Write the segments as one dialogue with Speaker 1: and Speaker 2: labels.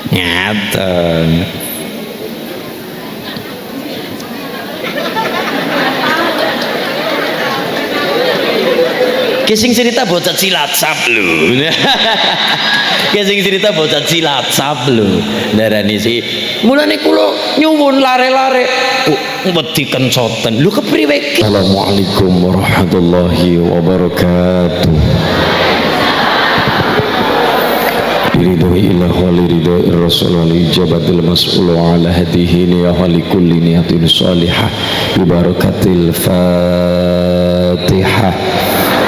Speaker 1: Ngaten. Kising cerita bocah Cilacap lho. Kising cerita bocah Cilacap lho. Darani sih. Mulane kula nyuwun lare-lare wedi kencoten. Lho kepriwe? Assalamualaikum warahmatullahi wabarakatuh. Ridhoi ilah wali ridhoi rasul wali ijabatil mas'ulu ala hadihi ya wali kulli niyatin salihah ibarakatil fatihah.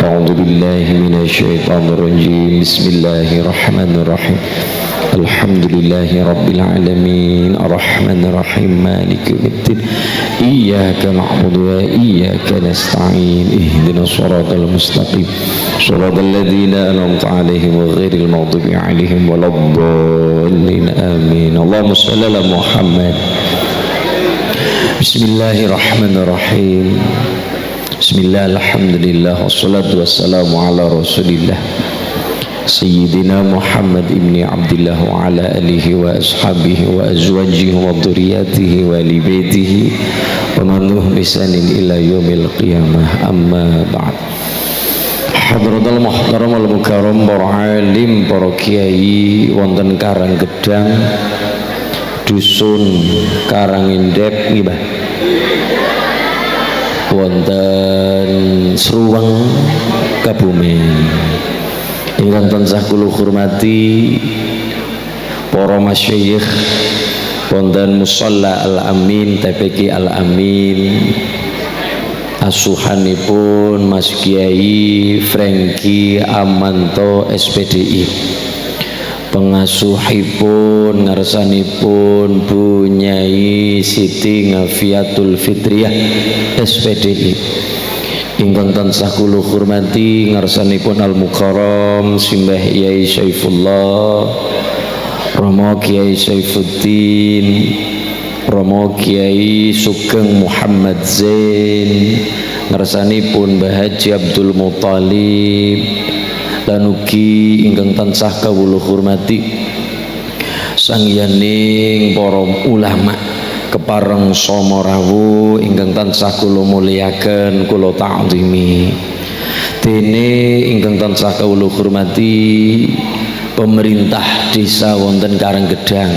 Speaker 1: A'udzu billahi minasyaitonir rajim. Bismillahirrahmanirrahim. Alhamdulillahi rabbil alamin arrahmanir rahim maliki yaumiddin iyyaka na'budu wa iyyaka nasta'in ihdinas shiratal mustaqim shiratal ladzina an'amta 'alaihim ghairil maghdubi 'alaihim waladdallin amin. Allahumma shalli ala Muhammad. Bismillahirrahmanirrahim. Bismillah, alhamdulillah, wassalatu wassalamu ala rasulillah Sayyidina Muhammad ibni Abdillah wa ala alihi wa ashabihi wa azwajihi wa dhurriyyatihi wa li baitihi wa man bisanin ila yaumil qiyamah, amma ba'd. Hadratul muhtaram wal mukarram para alim, para kiai wonten Karanggedang, dusun Karangindep nggih, wonten Sruweng Kebumen. Ingkang tansah kula hormati para masyayikh wonten Musalla Al-Amin, TPQ Al-Amin, asuhanipun Mas Kiai Franky Amanto SPDI, pengasuhipun ngarsanipun Bu Nyai Siti Ngafiatul Fitriyah SPDI. Ingkang tansah kula hormati ngarsanipun Al Mukarram Simbah Yai Saifullah, Romo Kiai Saifuddin, Romo Kiai Sugeng Muhammad Zain, ngarsanipun Mbah Haji Abdul Muthalib, lan ugi ingkang tansah kawula hormati sangyaning para ulama kepareng Somorawu ingkang tansah kula mulyaken, kula ta'zimi. Dene ingkang tansah kula hormati pemerintah desa wonten Karanggedang,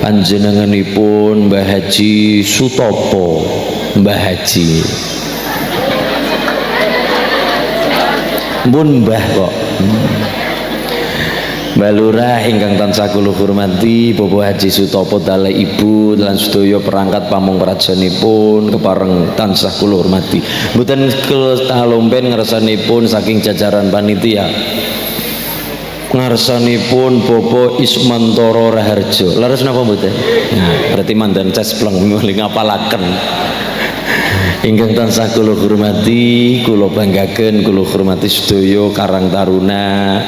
Speaker 1: panjenenganipun Mbah Haji Sutopo, Mbah Haji Mbun Mbah kok Mbak Lurah ingkang tansah kula hormati Bapak Haji Sutopo Dalai Ibu lan sedaya perangkat pamong prajanipun kepareng tansah kula hormati. Mboten ketalompen ngarsanipun saking jajaran panitia, ngarsanipun Bapak Ismantoro Raharjo. Leres napa mboten? Nah, berarti mandan cespleng mling ngapalaken. Ingkang tansah kula hormati, kula banggaken, kula hormati sedaya Karang Taruna,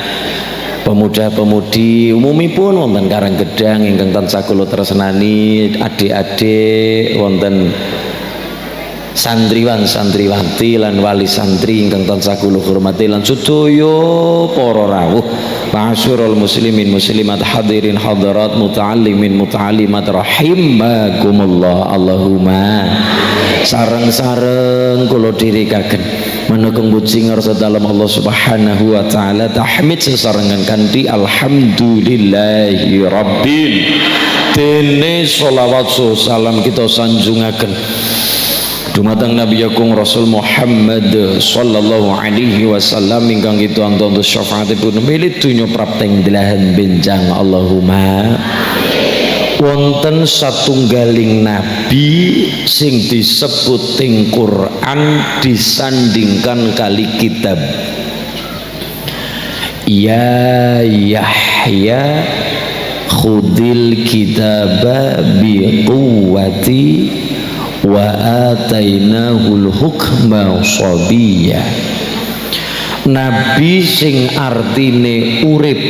Speaker 1: pemuda-pemudi umumipun wonten Karanggedang ingkang tansah kula tresnani, adik-adik wonten santriwan santriwati lan wali santri ingkang tansah kula hormati lan sedaya para rawuh ma'asyiral muslimin muslimat hadirin hadirat muta'allimin muta'allimat rahimakumullah. Allahumma sareng-sareng kula dirikaken menukung puji ngarsa dalam Allah Subhanahu wa taala tahmid sesarengan kanthi alhamdulillahi rabbil dene sholawat salam kita sanjungaken dumateng Nabi Agung Rasul Muhammad sallallahu alaihi wasallam ingkang kita antono syafaatipun milit dunya prapteng delahan benjang. Allahumma wonten satunggaling nabi sing disebut ing Quran disandingkan kali kitab. Ya Yahya khudil kitaba bi quwwati wa atainahul hukma sabiyya. Nabi sing artine urip,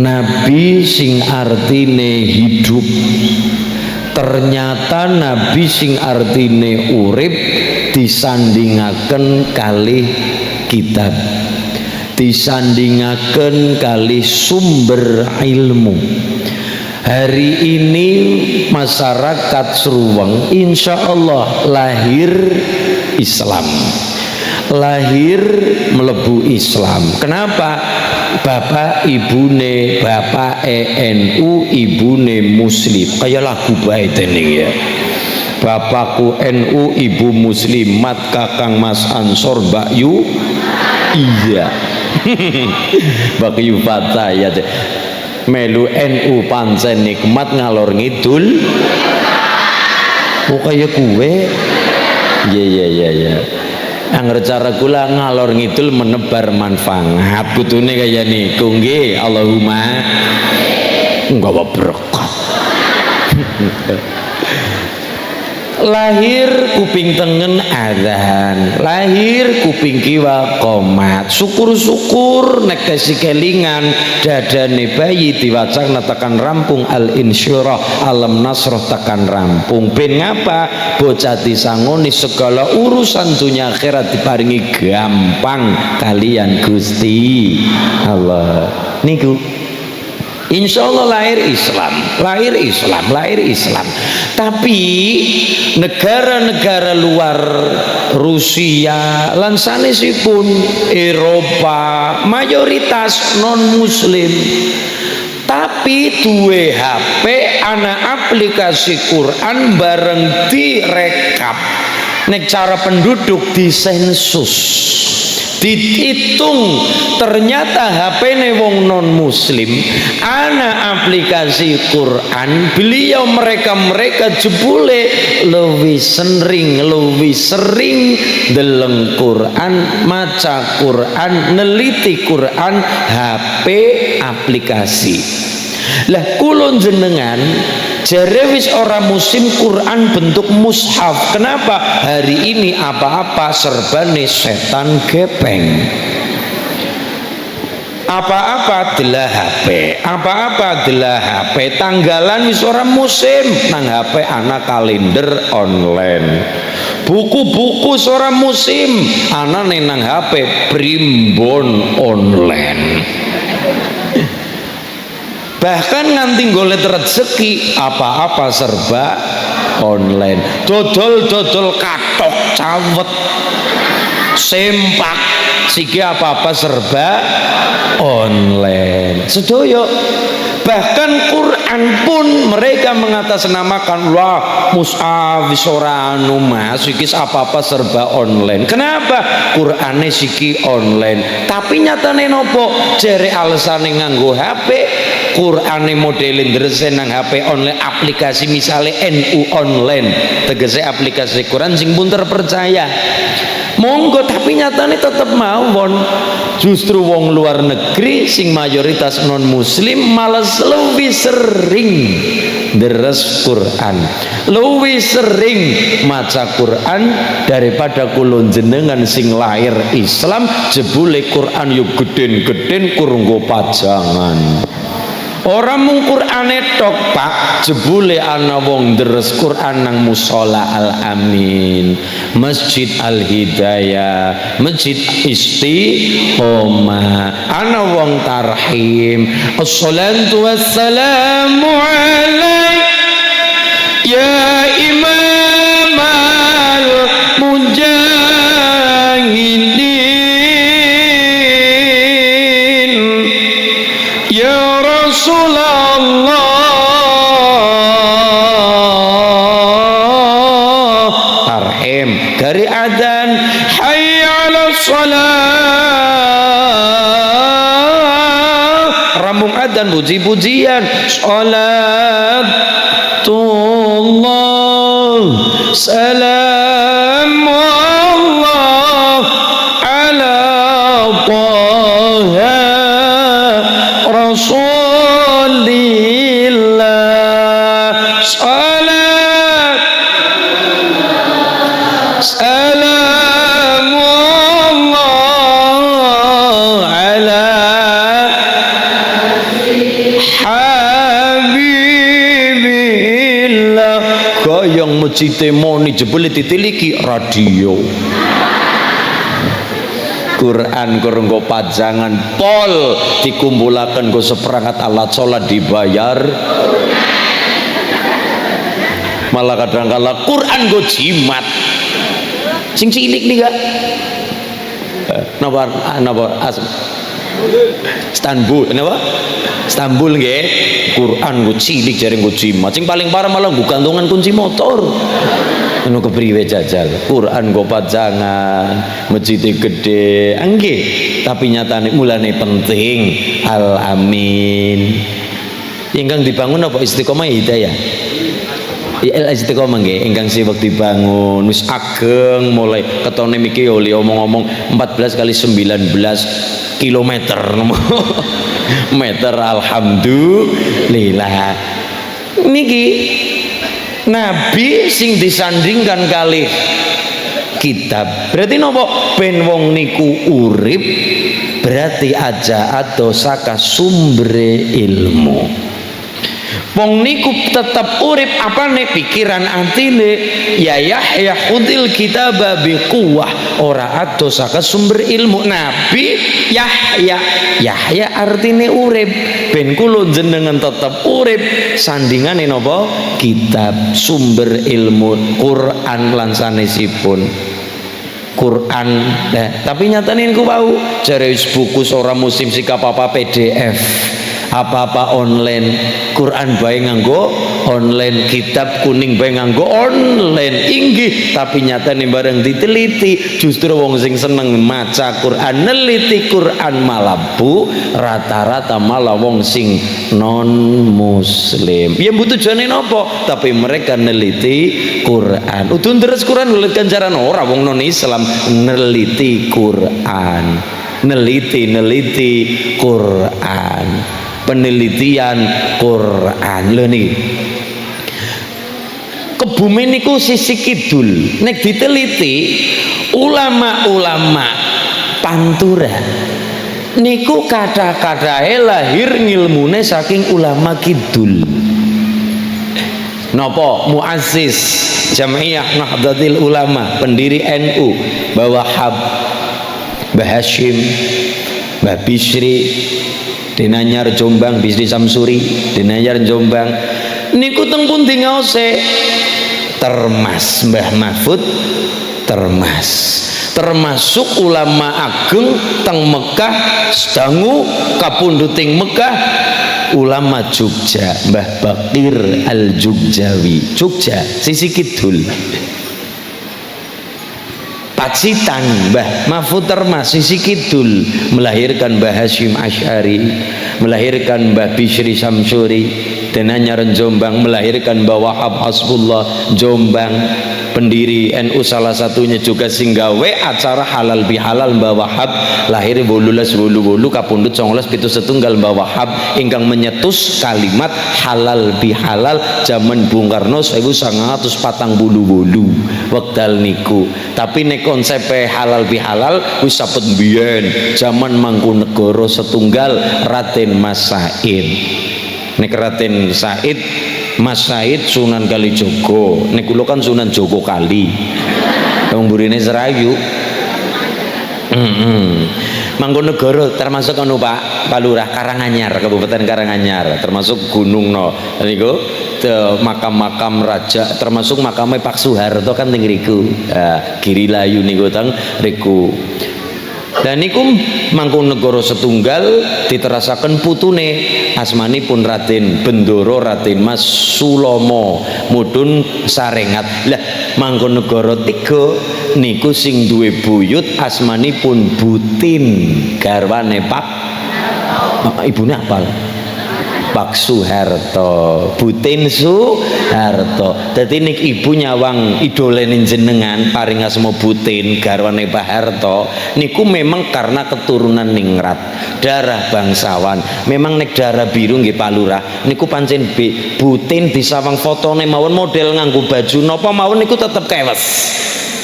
Speaker 1: nabi sing artine hidup. Ternyata nabi sing artine urip disandingaken kalih kitab, disandingaken kalih sumber ilmu. Hari ini masyarakat Seruweng insya Allah lahir Islam, lahir melebu Islam. Kenapa? Bapak ibune bapak NU, ibune Muslim. Kayak lagu baik ini ya. Bapakku NU, ibu Muslimat, kakang Mas Ansor, Mbak Yu. Iya. Mbak Yu Fatah ya. Melu NU pancen nikmat ngalor ngidul. Oh kayak kue. Ya. Angger cara kula ngalor ngidul menebar manfaat. Kudune kaya niku nggih. Allahumma nggawa berkah. Lahir kuping tengen adzan, lahir kuping kiwa qomat. Syukur-syukur nek tesi kelingan dadane bayi diwacana tekan rampung al-insyirah, alam nasroh tekan rampung. Ben ngapa? Bocah disangoni segala urusan dunia akhirat diparingi gampang kalian Gusti Allah. Niku insya Allah lahir Islam, lahir Islam, lahir Islam. Tapi negara-negara luar Rusia lan sanesipun Eropa mayoritas non Muslim. Tapi duwe HP ana aplikasi Quran bareng direkap. Nek cara penduduk disensus, dihitung, ternyata HP-ne wong non muslim ana aplikasi Quran, beliau mereka jebule lebih sering deleng Quran, maca Quran, neliti Quran, HP aplikasi. Lah kulon jenengan jare wis ora musim Quran bentuk mushaf. Kenapa? Hari ini apa-apa serbane setan gepeng. Apa-apa adalah HP, apa-apa adalah HP. Tanggalan wis ora musim, nang HP ana kalender online. Buku-buku ora musim, ana nang HP primbon online. Bahkan nganti golek rezeki apa-apa serba online. Dodol katok cawet sempak siki apa-apa serba online. Sedoyo bahkan Quran pun mereka mengatasnamakan wah mushaf wis ora anu Mas iki apa-apa serba online. Kenapa? Qurane siki online. Tapi nyatane nopo? Jere alasane nganggo HP, Qurane modele ndresen nang HP online, aplikasi misalnya NU online, tegese aplikasi Quran sing pun terpercaya. Monggo, tapi nyatane tetep mawon. Justru wong luar negeri sing mayoritas non muslim malas lebih sering deres Quran, lebih sering maca Quran daripada kulon jenengan sing lahir Islam jebule Quran yuk geden-geden kurunggo pajangan. Orang mung Qur'ane tok Pak, jebule ana wong deres Qur'an nang Mushola Al Amin, Masjid Al Hidayah, Masjid Istiqomah, ana wong tarhim. Assalatu wassalamu alaik ya imam al mujahidin ya Rasulullah, tarhim dari adzan hayya 'alas shalah, rambung adzan puji-pujian, salatullah salamullah ala taha Rasulillah, salat salamullah ala habibillah. Goyong masjid moni jebule ditiliki radio. Quran kurunggo pajangan pol dikumpulaken go seperangkat alat sholat dibayar malah kadang-kala Quran go jimat sing cilik nih gak napa Istanbul napa Istanbul nggih Quran go cilik jaring go jimat sing paling parah malah go gantungan kunci motor anu kepriwe jajal Quran go pajangan masjid gede nggih tapi nyatane mulane penting amin ingkang dibangun apa istiqomah hidayah istiqomah nggih ingkang siwek dibangun wis ageng mulai ketone miki oli omong-omong 14 kali 19 kilometer meter alhamdulillah niki Nabi sing disandingkan kali kitab berarti nopo ben wong niku urip berarti aja atau saka sumber ilmu wong niku tetap urip apane pikiran atine ya Yahya khudil kitaba biquwah ora ado saka sumber ilmu Nabi Yahya artine urip ben kula jenengan tetap urip sandingane napa kitab sumber ilmu Quran lan sanesipun Quran tapi nyatane niku wau jare buku ora musim sikap apa PDF apa-apa online Quran bae nganggo online kitab kuning bae nganggo online inggih tapi nyatane bareng diteliti justru wong sing seneng maca Quran neliti Quran malabu rata-rata malah wong sing non muslim ya butuh tujuane nopo tapi mereka neliti Quran udun terus Quran nulis ganjaran ora wong non Islam neliti Quran neliti Quran penelitian Quran lho niki kebumen niku sisi kidul nek diteliti ulama-ulama Pantura niku kata-katae lahir ngilmune saking ulama kidul napa muassis Jamiah Nahdlatul Ulama pendiri NU Mbah Wahab Mbah Hashim Mbah Bisri Denanyar Jombang Bisri Samsuri Denanyar Jombang niku teng pundi ngaose termas Mbah Mahfud termasuk ulama ageng teng Mekah sedangu kapunduting Mekah ulama Jogja Mbah Bakir Al-Jogjawi Jogja sisi kidul Pacitan Mbah Mahfud Termas sisi kidul melahirkan Mbah Hasyim Asy'ari melahirkan Mbah Bisri Samsuri Denanyar Jombang melahirkan Mbah Wahab Hasbullah Jombang pendiri NU salah satunya juga singgawe acara halal bihalal Mbah Wahab lahir 1888 kapundhut 1971 Mbah Wahab ingkang menyetus kalimat halal bihalal zaman Bung Karno 1948 wekdal niku tapi nek konsep halal bihalal wis sapet mbiyen zaman Mangkunegara setunggal Raden Mas Said nek Raden Said Mas Said Sunan Kalijogo nek kula kan Sunan Joko Kali wong burine Serayu Mangkunegara termasuk anu Pak Lurah Karanganyar Kabupaten Karanganyar termasuk gunung no niku makam-makam raja termasuk makamnya Pak Soeharto kan teng riku Girilayu niku teng riku dan niku Mangkunegara setunggal diterasaken putune asmanipun Raden Bendoro Raden Mas Sulomo Mudun Sarengat lah Mangkunegara 3 niku sing duwe buyut asmanipun Butin garwane Pak ibune apal Pak Soeharto Butin Soeharto dadi nik ibu nyawang idolene jenengan paring asma Butin garwane Pak Harto niku memang karena keturunan ningrat darah bangsawan memang nek darah biru nggih Pak Lurah niku pancen Butin disawang fotone mawon model nganggo baju napa mawon niku tetep kewes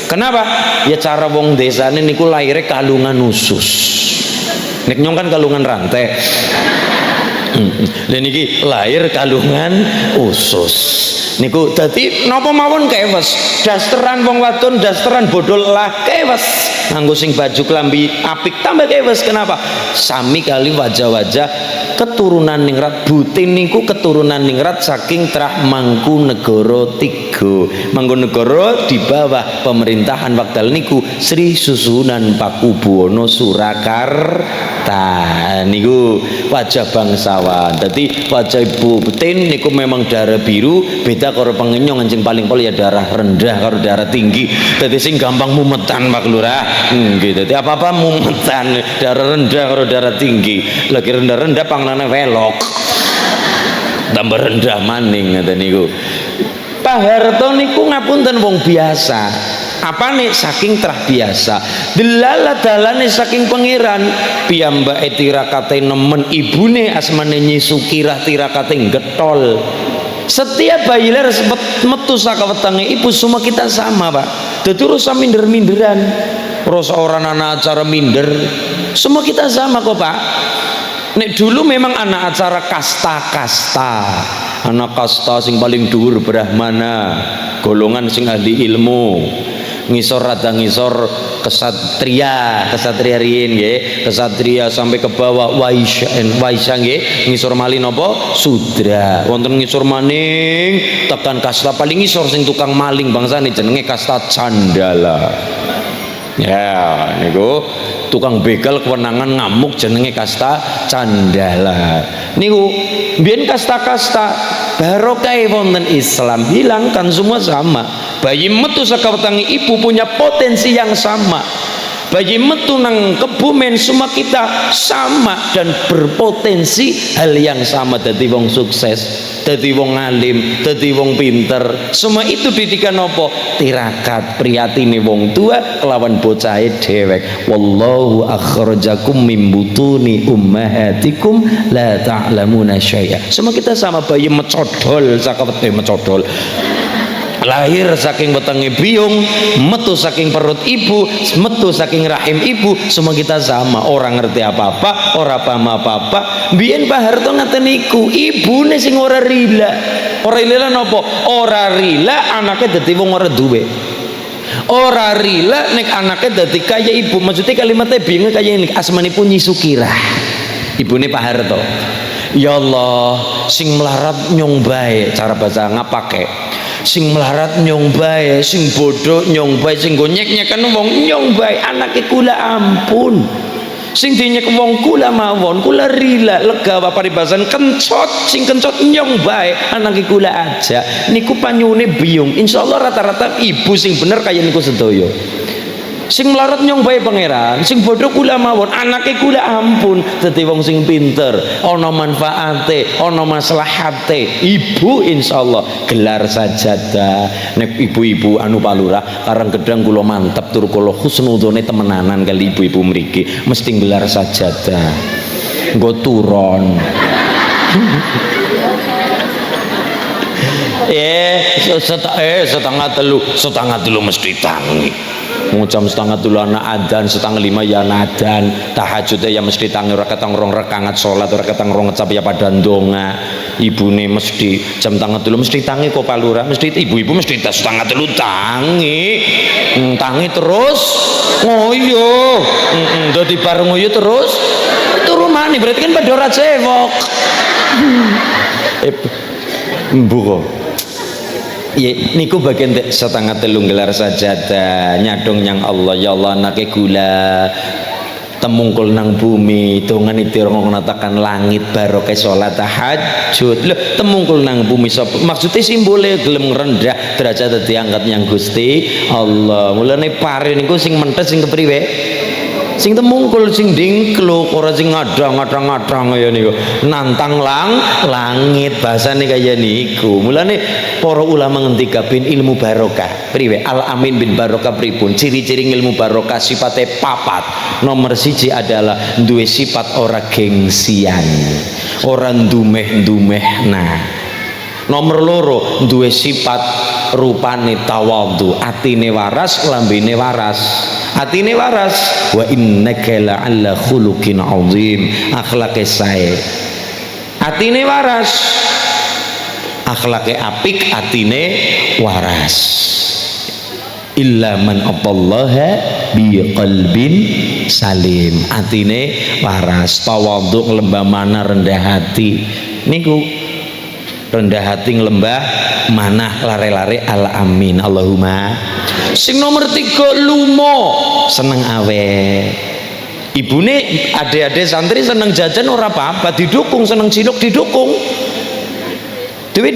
Speaker 1: kenapa ya cara wong desane niku lahirnya kalungan usus nek nyong kan kalungan rantai Lha niki lahir kalungan usus. Niku dadi napa mawon kewes. Dasteran wong wadon, dasteran bodol lah kewes. Nganggo sing baju klambi apik tambah kewes. Kenapa? Sami kali wajah-wajah keturunan ningrat. Butin niku keturunan ningrat saking Trah Mangkunegara 3. Mangkunegara di bawah pemerintahan wekdal niku Sri Susunan Pakubuwana Surakarta. Niku wajah bangsawan. Jadi wajah Ibu Butin niku memang darah biru, beda karo pengenyong anjing paling pol ya darah rendah karo darah tinggi. Jadi sing gampang mumetan Pak Lurah. Nggih, dadi apa-apa mumetan, darah rendah karo darah tinggi. Lagi rendah-rendah panganane welok. Tambah rendah maning ngoten niku. Pak Harto niku ngapunten wong biasa. Apa nih saking Trah biasa delala dalane saking pangeran piyambake tirakate nemen ibune asmane Nyi Sukirah tirakate getol. Setiap bayi ler metu saka wetenge ibu semua kita sama Pak. Dadi rasa minder-minderan, rasa orang anak acara minder, semua kita sama kok Pak. Nek dulu memang anak acara kasta-kasta, anak kasta sing paling dhuwur Brahmana, golongan sing ahli ilmu, ngisor rada ngisor kesatria riyin nggih, kesatria sampai ke bawah waisya nggih, ngisor malih napa sudra, wonten ngisor maning tekan kasta paling ngisor sing tukang maling bangsane jenenge kasta Candala. Ya niku tukang begal kewenangan ngamuk jenenge kasta Candala. Niku biyen kasta-kasta barokah wonten Islam hilangkan semua sama. Bayi metu saka wetangi ibu punya potensi yang sama. Bayi metu nang kebumen semua kita sama dan berpotensi hal yang sama. Dadi wong sukses, dadi wong alim, dadi wong pinter, semua itu didikan apa? Tirakat priyatine wong tua kelawan bocahe dhewek. Wallahu akhrajakum min butuni ummahatikum la ta'lamuna syai'a. Semua kita sama, bayi mecodol saka mecodol lahir saking wetenge biung, metu saking perut ibu, metu saking rahim ibu, semua kita sama, orang ngerti apa-apa, ora paham apa-apa. Biyen Pak Harto ngaten niku, ibune sing ora rila. Ora rila napa? Ora rila anake dadi wong ora duwe. Ora rila nek anake dadi kaya ibu. Maksudnya kalimatnya bingung kaya ini, asmanipun Nyi Sukirah. Ibune Pak Harto. Ya Allah, sing melarat nyong bae, cara bahasa ngapake. Sing melarat nyong bae, sing bodoh nyong bae, sing nyek-nyekan wong nyong bae, anake kula ampun. Sing dinyek wong kula mawon, kula rila, lega paribasan kencot, sing kencot nyong bae, anake kula aja. Niku panyune biyung. Insyaallah rata-rata ibu sing bener kaya niku sedaya. Sing melarat nyong bae pangeran, sing bodoh kula mawon, anake kula ampun. Dadi wong sing pinter, ana manfaate, ana maslahate. Ibu insyaallah gelar sajadah. Nek ibu-ibu anu palurah Karang Gedang kula mantep tur kula husnudzone temenanan kali ibu-ibu mriki, mesti gelar sajadah. Nggo turon. setengah telu mesti tangi. Jam setengah telu anak adzan, setengah lima ya nadan, tahajudnya ya mesti tangi, ora ketang rong rekangat sholat, ora ketang rong ngecap ya pada ndonga. Ibune mesti jam setengah telu mesti tangi kok Pak Lurah, mesti ibu-ibu mesti setengah telu tangi. Tangi terus ngoyo. Dadi bareng ngoyo terus turu maneh, berarti kan pada ora cewek. Mbuh. Ya, niku bagian setengah telung gelar sajadah nyadong yang Allah. Ya Allah anake gula temungkul nang bumi dongan itu ngatakan langit barokah sholat tahajud. Loh, temungkul nang bumi maksudnya simbolnya gelem rendah derajat diangkat yang Gusti Allah. Mulane pare niku sing mentes sing kepriwe? Sing temungkul sing dingkluk, ora sing ngadang-ngadang kaya niku. Nantang langit bahasane kaya niku. Mulane para ulama ngendika bin ilmu barokah. Priwe? Al Amin bin Barokah pripun? Ciri-ciri ilmu barokah sifatnya papat. Nomor siji adalah duwe sifat ora gengsian. Ora ndumeh-ndumeh. Nah, nomor loro duwe sifat rupane tawadhu, atine waras, lambene waras. Atine waras, wa innaka la'alla khuluqin azim, akhlake sae. atine waras, akhlake apik, atine waras. Illa man atallaha bi qalbin salim, atine waras, tawadhu, lembah mana, rendah hati. Niku rendah hati nglembah manah, lare-lare al amin. Allahumma. Sing nomor 3 lumo, seneng awet. Ibune ade-ade santri seneng jajan ora apa-apa, didukung, seneng cilok didukung. Duit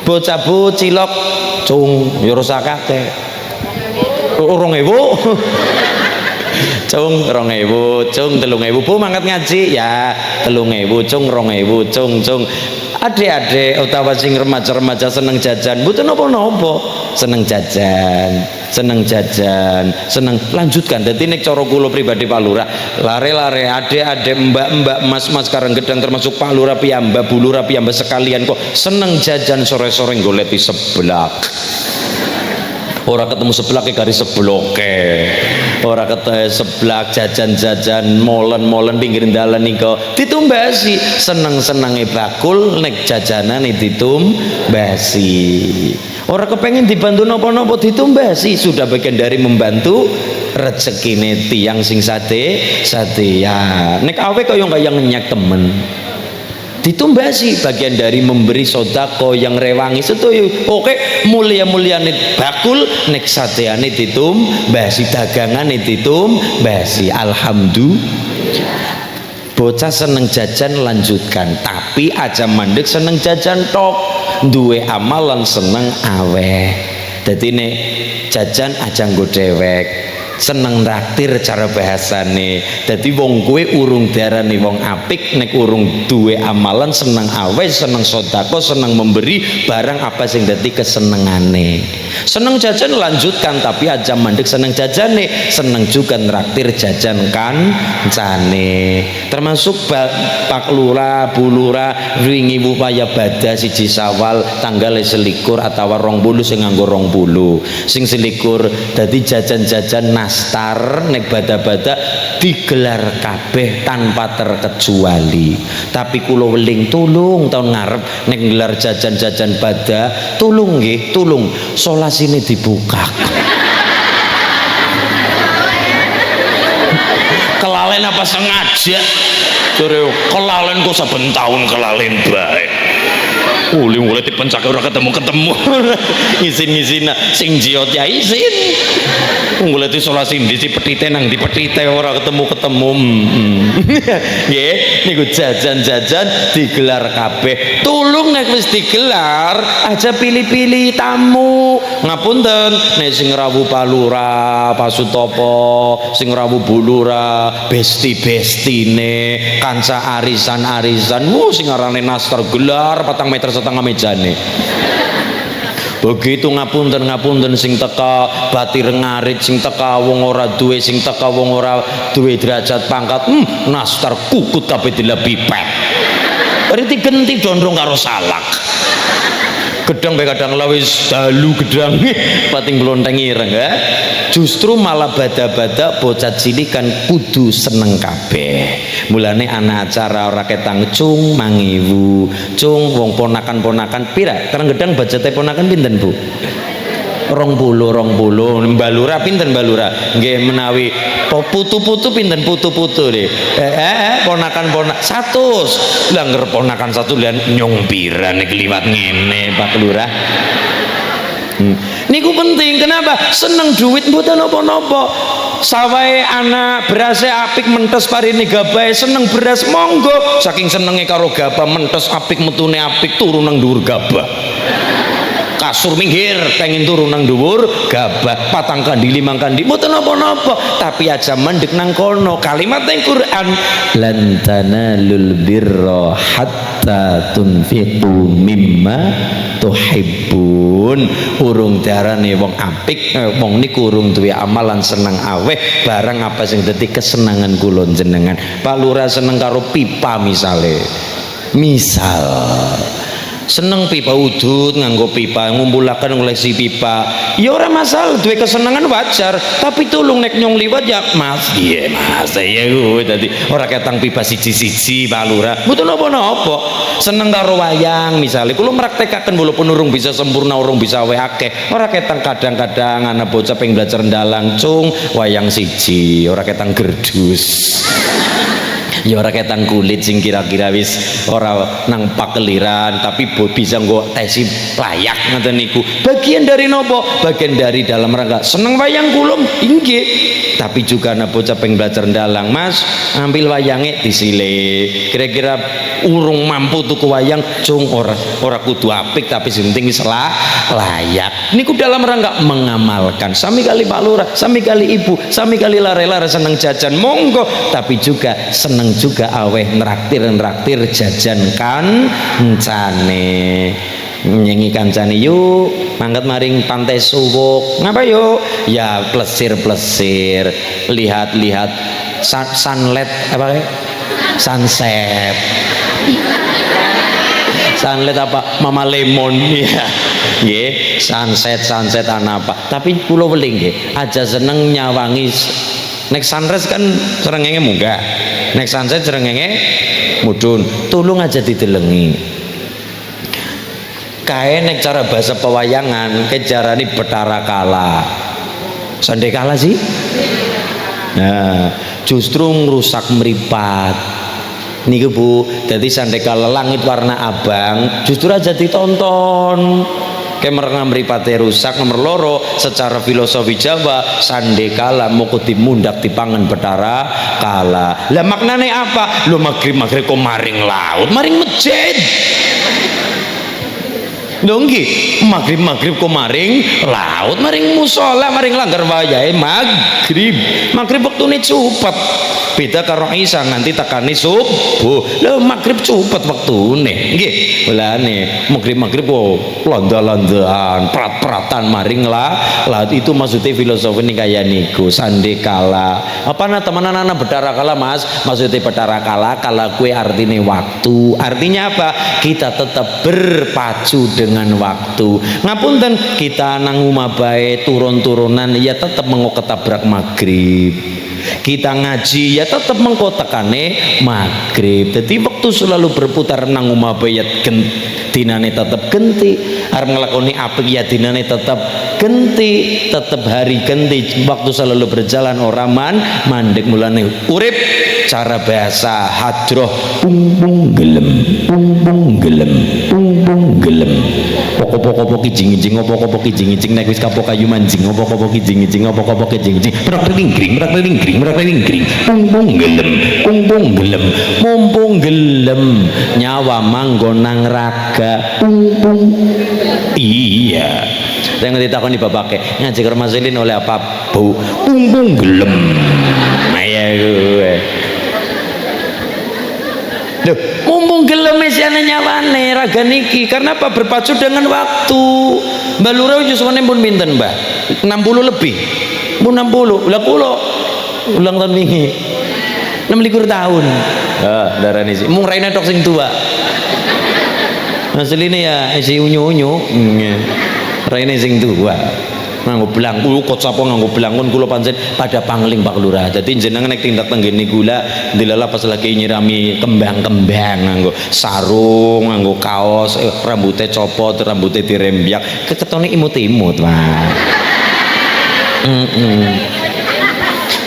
Speaker 1: bocah cilok cung ya ora sakake. 2000 cung 2000 cung 3000 Bu mangkat ngaji ya 3000 cung 2000 cung adik-adik utawa sing remaja-remaja seneng jajan mboten napa-napa, seneng jajan seneng lanjutkan. Dadi nek cara kula pribadi Pak Lurah, lare-lare adik-adik mbak-mbak mas-mas karang gedang termasuk Pak Lurah piyambak Bu Lurah piyambak sekalian kok seneng jajan sore-sore goleti seblak. Ora ketemu seblak kari sebloke, ora ketemu seblak jajan-jajan molen-molen pinggir dalan niko ditumbasi, seneng-senenge bakul nek jajanane ditumbasi. Ora kepengen dibantu napa-napa ditumbasi, sudah bagian dari membantu rezekine tiang sing sate ya. Nek awe kaya ngenyak temen ditumbasi, bagian dari memberi sodako yang rewangi setuju. Oke, mulia-muliane bakul nek sateane ditumbasi, dagangane ditumbasi. Alhamdulillah. Bocah seneng jajan lanjutkan, tapi aja mandek seneng jajan tok, duwe amalan seneng aweh. Dadi nek jajan aja nggo dewek, seneng traktir cara bahasane. Dadi wong kuwe urung diarani wong apik nek urung duwe amalan seneng aweh, seneng sedekah, seneng memberi barang apa sing dadi kesenengane. Seneng jajan lanjutkan, tapi aja mandek seneng jajane, seneng juga traktir jajan kancane. Termasuk Pak Lurah, Bu Lurah wingi upaya bada 1 Syawal tanggal 21 atau 20 sing nganggo 20. Sing 21 dadi jajan-jajan nastar nek bada-bada digelar kabeh tanpa terkecuali. Tapi kula weling tulung tahun ngarep nek gelar jajan-jajan bada tulung nggih, tulung solasine dibuka. Kelalen apa sengaja? Jare kelalen kok saben taun kelalen bae. Mulai dipencak ora ketemu izin sing jiot ya izin. Mulai isolasi di petite nang di petite ora ketemu nggih niku jajan-jajan digelar kabeh. Tulung nek wis digelar aja pilih-pilih tamu. Ngapunten nek sing rawuh Pak Lurah, Pak Sutopo, sing rawuh Bu Lurah, besti-bestine, kanca arisan-arisan, sing arane nastar gelar 4 meter setengah mejane. Begitu ngapunten sing teka batir ngarit, sing teka wong ora duwe, sing teka wong ora duwe derajat pangkat, nastar kukut kabeh dilebipet. Riti genti dondrong karo salak. Gedang bae kadang lawis dalu gedang pating blonteng ireng ya. Justru malah bada-bada bocah cilik kan kudu seneng kabeh. Mulane ana acara ora ketang cung 2000 cung wong ponakan-ponakan pira karang gedang budgete ponakan pinten Bu? 20 Mbak Lurah pinten Mbak Lurah? Nggih menawi putu-putu pinten putu-putu nggih. Ponakan-ponak 100. Lah ngger ponakan 1 lian nyong pira nek liwat ngene Pak Lurah. Niku penting. Kenapa? Seneng duit mboten napa-napa. Sawahe anak berase apik mentes parini gabahe seneng beras monggo. Saking senenge karo gabah mentes apik metune apik turu nang dhuwur gabah. Kasur minggir pengen turun nang dhuwur gabah 4 kandi 5 kandi mboten napa-napa, tapi aja mendek nang kono. Kalimat ing Quran lan tanalul birra hatta tunfiqu mimma tuhibbun. Urung darane wong apik wong niku urung duwe amalan seneng aweh barang apa sing dadi kesenangan kula jenengan. Pak Lurah seneng karo pipa misal seneng pipa udut nganggo pipa ngumpulaken koleksi pipa ya ora masalah duwe kesenangan wajar tapi tulung nek nyong liwat ya mas iya mas ya gue tadi ora ketang pipa siji-siji Pak Lurah mboten napa-napa seneng karo wayang misalnya kula mraktekaken walaupun urung bisa sempurna urung bisa wae akeh ora ketang kadang-kadang ana bocah pengen belajar ndalang cung wayang siji ora ketang gerdus ya ora ketang kulit sing kira-kira wis ora nang pakeliran tapi bisa nggo tesi layak ngoten niku bagian dari nopo bagian dari dalam rangka seneng wayang kula inggih tapi juga ana bocah pengen belajar ndalang mas ambil wayange disile kira-kira urung mampu tuku wayang cung ora kudu apik tapi sing penting wis layak niku dalam rangka mengamalkan sami kali Pak Lurah sami kali ibu sami kali lare-lare seneng jajan monggo tapi juga seneng juga aweh nraktir jajan kancane nyengi kancane yuk mangkat maring pantai Suwuk ngapa yuk ya plesir lihat sunlight apa sunset sunlight apa Mama Lemon ya nggih sunset apa tapi kula weling nggih aja seneng nyawangi nek sunrise kan srengenge munggah nek sunset srengenge mudhun tulung aja didelengi kae nek cara bahasa pewayangan kejarani Bathara Kala Sandekala sih nah justru ngrusak mripat niku Bu jadi Sandekala langit warna abang justru aja ditonton kemerna mripate rusak nomor loro secara filosofi Jawa Sandekala moko dimundak dipangan Bathara Kala lah maknane apa lu maghrib kok maring laut maring masjid lho nggih maghrib kok maring laut maring musala maring langgar wayahe maghrib wektune cepet beda karo Isya nganti tekani subuh lho maghrib cepet wektune nggih mulane maghrib kok landa-landaan prat-pratan maring laut itu maksudnya filosofi ini kayak niku Sandekala apa teman anak Bathara Kala mas maksudnya Bathara Kala kue artinya waktu artinya apa kita tetap berpacu dengan waktu ngapunten kita nang umah bae turun-turunan ya tetap mengoketabrak maghrib kita ngaji ya tetap mengkotakane maghrib jadi waktu selalu berputar nang umah bae ya dinane tetap genti arep nglakoni apik ya dinane tetap genti tetap hari genti waktu selalu berjalan orang mandek mulane urip cara bahasa hadroh pung gelem pokok-pokok kijing-kijing opo-opo kijing-kijing nek wis kapok kayu manjing opo-opo kijing-kijing opo-opo kijing-kijing merak-meringkring pung gelem mumpung gelem nyawa manggon nang raga iya saya ngerti takon di bapake ngaji ke Mas Selin oleh apa Bu pung gelem ya gue loh mumpung gelem isiane nyawane raga niki karena apa berpacu dengan waktu Mbak Lurah justru pun pinten Mbak 60 lebih 60 lah kula ulang tahun wingi 26 tahun darane sih mung raine tok sing tua asline ya isi unyu-unyu raine sing tua nganggo blangkon kok sapa nganggo blangkon kula pancen pada pangling Pak Lurah dadi jenengan nek tindak tenggene kula dilala pas lagi nyirami kembang-kembang nganggo sarung nganggo kaos rambutnya copot rambutnya dirembyak ketone imut-imut Pak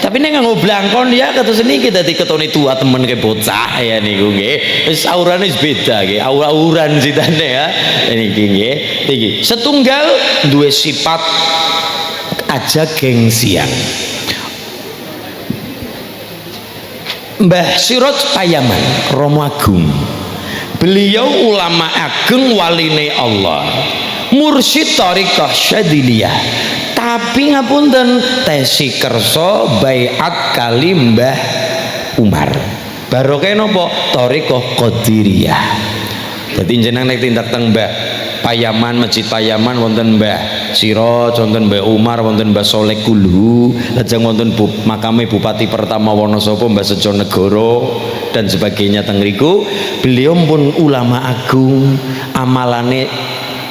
Speaker 1: tapi nek nganggo blangkon ya kados niki dadi ketone tua temen ke bocah ya niku nggih wis aurane wis beda nggih aura-auran sitane ya niki nggih iki setunggal duwe sifat aja gengsian Mbah Siroj Payaman Romo Agung beliau ulama agung waline Allah mursyid thariqah Syadziliyah tapi ngapunten tesi kerso baiat kali Mbah Umar barokah napa thariqah Qadiriyah dadi jenengan nek tindak teng Mbah Payaman, Masjid Payaman wonten Mbah Siroj, wonten Mbah Umar, wonten Mbah Soleh Kulhu, lajeng wonten makame Bupati pertama Wonosobo Mbah Sejo Negoro dan sebagainya teng riku. Beliau pun ulama agung, amalane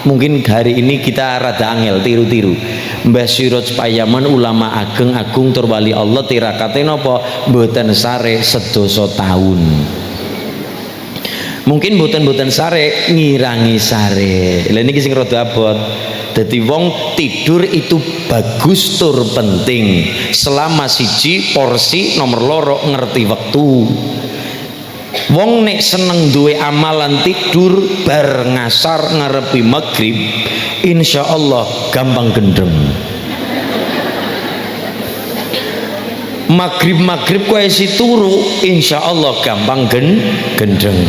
Speaker 1: mungkin hari ini kita rada angel tiru-tiru. Mbah Siroj Payaman ulama agung tur wali Allah tirakate napa mboten sare sedoso taun. Mungkin boten sare ngirangi sare. Lha niki sing rada abot. Dadi wong tidur itu bagus tur penting selama siji porsi, nomor loro ngerti wektu. Wong nek seneng duwe amalan tidur bar ngasar ngarepi maghrib, insyaallah gampang gendeng. Maghrib kowe si turu insyaallah gampang gendeng.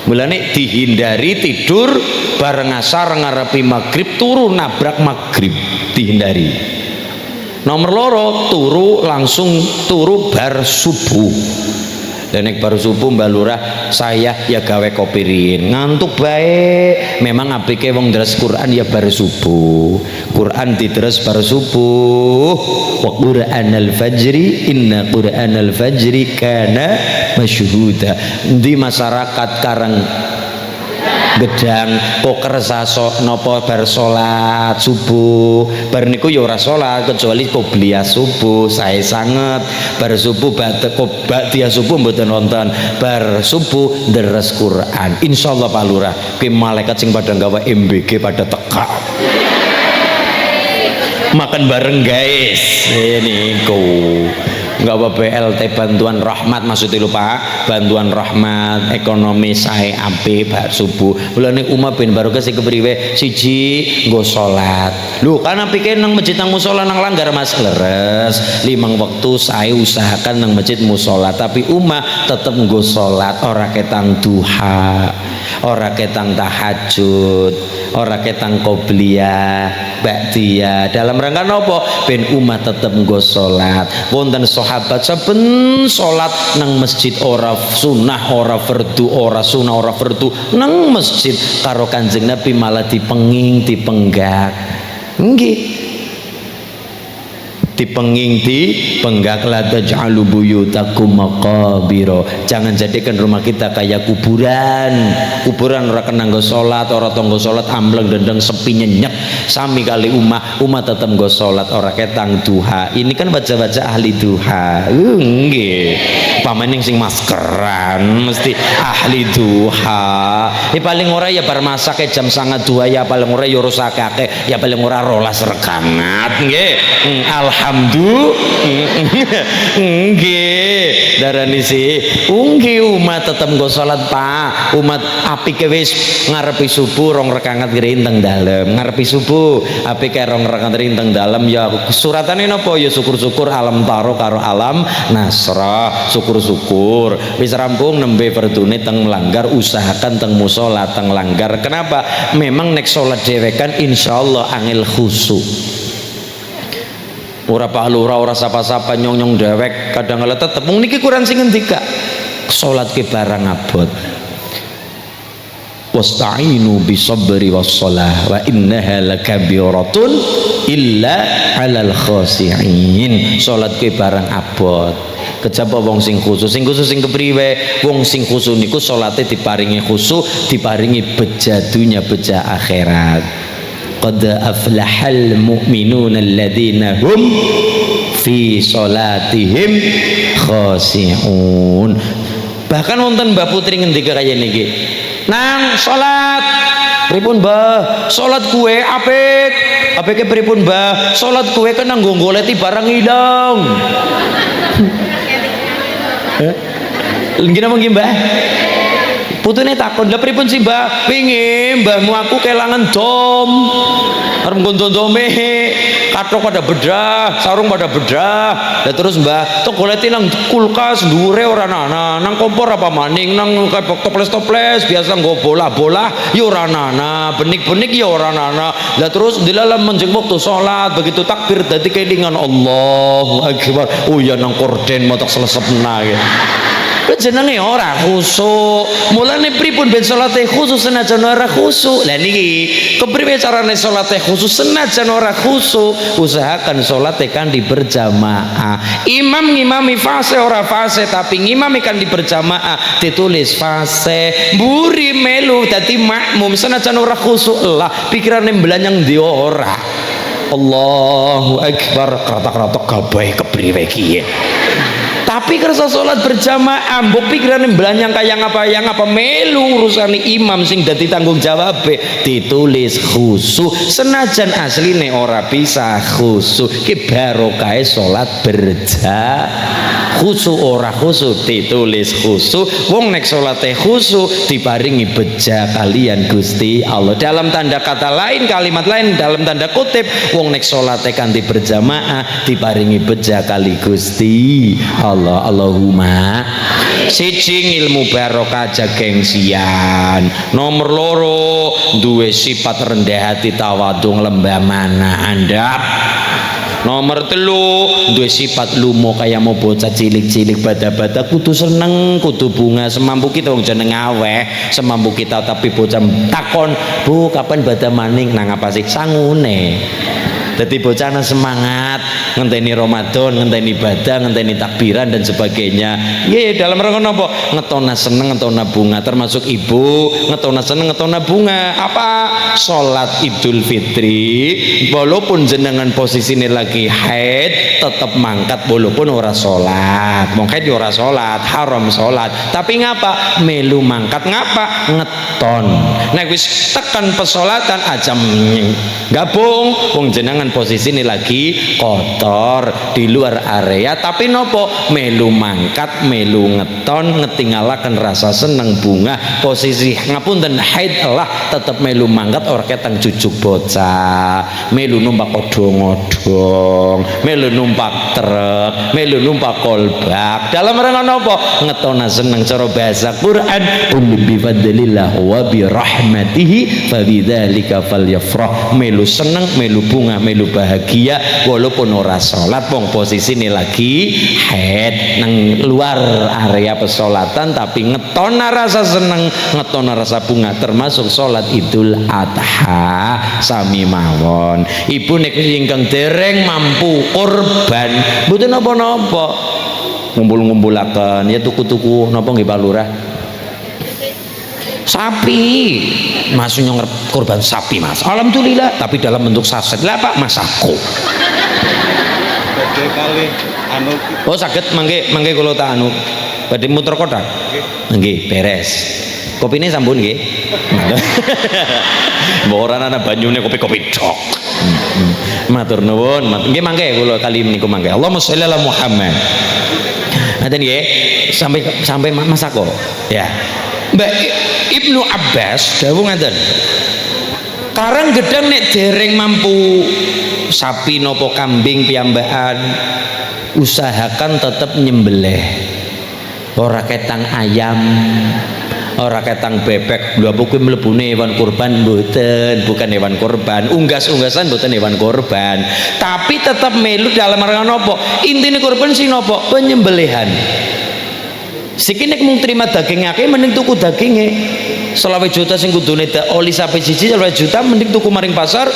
Speaker 1: Mulane dihindari tidur bareng asar ngarepi maghrib turu nabrak maghrib, dihindari. Nomor loro turu langsung turu bar subuh. Dan nek baru subuh Mbak Lurah saya ya gawe kopi riyin ngantuk baik. Memang apike wong deres Quran ya bar subuh. Quran diteres bar subuh. Wa Qur'anal fajri inna Qur'anal fajri kana masyhuda. Di masyarakat Karang Gedang poker saso nopo bar salat subuh bar niku ya ora salat kecuali qobliyah subuh sae sanget bar subuh ba'diyah subuh mboten wonten bar subuh deres Quran insyaallah Pak Lurah ki malaikat sing padha gawe MBG pada teka makan bareng guys niku nggak apa BLT bantuan rahmat maksudnya lupa bantuan rahmat ekonomi sae apik bar subuh mulane umat ben barokah sing kepriwe siji nggo salat lho kan apike nang masjid nang musala nang langgar Mas leres 5 waktu sae usahakan nang masjid musala tapi umat tetep nggo salat ora ketang duha ora ketang tahajud ora ketang qobliyah ba'diyah dalam rangka nopo ben umat tetep nggo salat wonten sahabat saben salat nang masjid ora sunah ora fardu ora sunah ora fardu nang masjid karo Kanjeng Nabi malah dipenging dipenggak nggih dipenging dipenggak la taj'alu buyutakum maqabira jangan jadikan rumah kita kayak kuburan ora kena nggo salat ora tanggo salat ambleng dendeng sepi nyenyek sami kali umat tetep nggo salat ora ketang duha ini kan baca-baca ahli duha nggih pamaning sing maskeran mesti ahli duha paling ora ya bar masak jam 09.30 ya paling ora ya rusakake ya paling ora 12 rekanat nggih nggih darani sih nggih umat tetep nggo salat Pak umat apike wis ngarepi subuh 2 rakaat rinteng dalem ngarepi subuh apike 2 rakaat rinteng dalem ya suratane napa ya syukur-syukur alam taro karo alam nasrah syukur-syukur wis rampung nembe fardune teng melanggar usahakan teng musala teng langgar kenapa memang nek salat dhewekan insyaallah angel khusyuk ora Pak Lurah ora sapa-sapa nyong-nyong dewek kadang kala tetep mung niki Quran sing ngendika salat ke barang abot wasta'inu bisabri wasshalah wa innaha lakabiratun illa 'alal khashi'in salat ke barang abot kejaba wong sing khusus sing kepriwe wong sing khusus niku salate diparingi khusyuk diparingi beja dunya beja akhirat qad aflahal mu'minuna alladzina hum fi salatihim khashi'un bahkan wonten Mbah Putri ngendika kaya niki nang salat pripun Mbah salat kuwe apike pripun Mbah salat kuwe kena nggo goleti barang ilang nggih napa nggih Mbah putune takon lha pripun sih Mbah pingin mbahmu aku kelangan dom arep ngondome kathok pada bedah sarung pada bedah lah terus Mbah tok goleti nang kulkas dhuwure ora ana nang kompor apa maning nang toples-toples biasa nggo bola-bola ya ora ana benik-benik ya ora ana lah terus dilalam menjeng waktu salat begitu takbir dadi kelingan Allahu akbar oh ya nang korden motok selesepna ya jenenge ora khusuk. Mulane pripun ben salate khusuk senajan ora khusuk. Lah niki kepriwe carane salate khusuk senajan ora khusuk? Usahakan salate kan berjamaah. Imam ngimami fase ora fase, tapi ngimami kan berjamaah ditulis fase. Mburi melu dadi makmum senajan ora khusuk lah pikirane mbelanyang ndi ora. Allahu akbar, kratak-kratak gabahe kepriwe kiye. Tapi kersa sholat berjamaah mbok pikirane belanyang kayang apa melu urusane imam sing dadi tanggung jawab ditulis khusyuk senajan asline ora bisa khusyuk ki barokahe sholat khusyuk ora khusyuk ditulis khusyuk. Wong nek salate khusyuk diparingi beja kalian Gusti Allah. Dalam tanda kata lain, kalimat lain dalam tanda kutip, wong nek salate kanthi berjamaah diparingi beja kali Gusti Allah. Allahumma. Siji ilmu barokah aja gengsian. Nomor loro duwe sifat rendah hati tawadhu lembah mana andap. Nomor telu duwe sifat lumo kaya mau bocah cilik-cilik bada-bada kudu seneng kudu bunga semampu kita wong jeneng aweh semampu kita tapi bocah takon bu kapan bada maning nang apa sih sangune. Jadi bocah semangat ngenteni Ramadan, ngenteni ibadah, ngenteni takbiran dan sebagainya. Ye dalam rangka napa? Ngetona seneng, ngetona bunga, termasuk ibu ngetona seneng, ngetona bunga. Apa? Salat Idul Fitri, walaupun jenengan posisine lagi haid, tetap mangkat walaupun ora salat. Mong haid ora salat, haram salat. Tapi ngapa? Melu mangkat ngapa? Ngeton. Nek wis tekan pesolatan aja gabung wong jenengan posisi ini lagi kotor di luar area tapi nopo melu mangkat melu ngeton ngetinggalakan rasa seneng bunga posisi ngapunten haid lah tetap melu mangkat orang ketang cucuk bocah melu numpak odong-odong melu numpak truk melu numpak kolbak dalam rangka nopo ngetona seneng cara bahasa Quran bi fadlillah wa bi rahmatihi fa bidzalika falyafrah melu seneng melu bunga melu bahagia walaupun ora salat wong posisine lagi haid nang luar area pesolatan tapi ngetona rasa seneng ngetona rasa bunga termasuk salat Idul Adha sami mawon. Ibu nek ingkang dereng mampu korban mboten napa-napa ngumpul-ngumpulaken ya tuku-tuku napa nggih Pak Lurah sapi mas nyong korban sapi mas alhamdulillah tapi dalam bentuk saset lah Pak mas aku oh sakit mangke kalau tak anu badhe muter kotak nggih beres kopine sampun nggih mbok ora ana banyune kopi-kopi dok matur nuwun nggih mangke kula kali niku mangke Allahumma sholli ala Muhammad ngaten nggih sampai mas aku ya Mbak Ibnu Abbas dawuh ngaten karang gedang nek dereng mampu sapi nopo kambing piyambakan usahakan tetap nyembelih ora ketang ayam ora ketang bebek lha kuwi mlebune hewan kurban mboten bukan hewan kurban unggas-unggasan mboten hewan kurban tapi tetap melu dalam rangka nopo intine kurban sing nopo penyembelihan siki nek mung terima daging akeh mending tuku daginge 20 juta sing kudune oli sapi siji 20 juta mending tuku maring pasar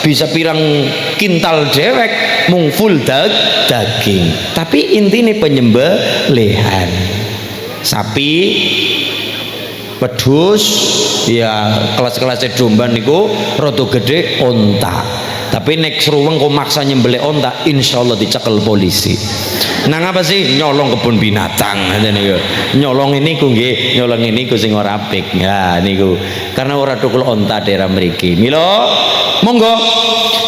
Speaker 1: bisa pirang kintal dewek mung full daging tapi intine penyembelihan sapi wedhus ya kelas-kelasnya domba niku rada gede onta tapi nek seruweng kok maksa nyembelih onta insyaallah dicekel polisi nang apa sih nyolong kebun binatang niku nyolong ini ku nggih nyolong ini ku sing ora apik ya niku karena ora tukul onta daerah mriki mila monggo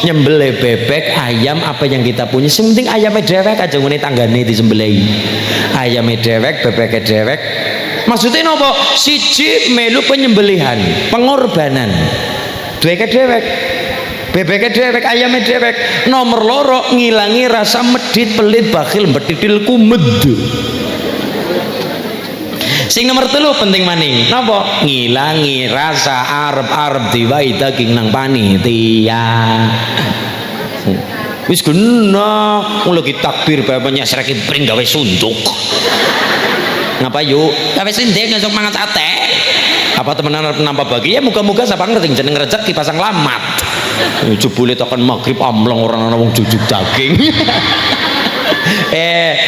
Speaker 1: nyembelih bebek ayam apa yang kita punya sing penting ayame dhewek aja ngene tanggane disembelih ayame dhewek bebeke dhewek maksudnya napa siji melu penyembelihan pengorbanan duweke dhewek bebeknya dewek, ayamnya dewek nomor loro ngilangi rasa medit, pelit, bakhil, mbetitil, kumed sing nomor telu penting maning napa ngilangi rasa arep-arep diwai daging nang panitia wis guna lagi takbir bapaknya seraki pring gawe suntuk ngapa yuk gawe sindek ngesuk mangan sate apa temenan arep nampa bagi ya muga-muga sapa ngerti jeneng rezeki pasang lamat jebule tekan magrib amleng orang ana wong jujuk daging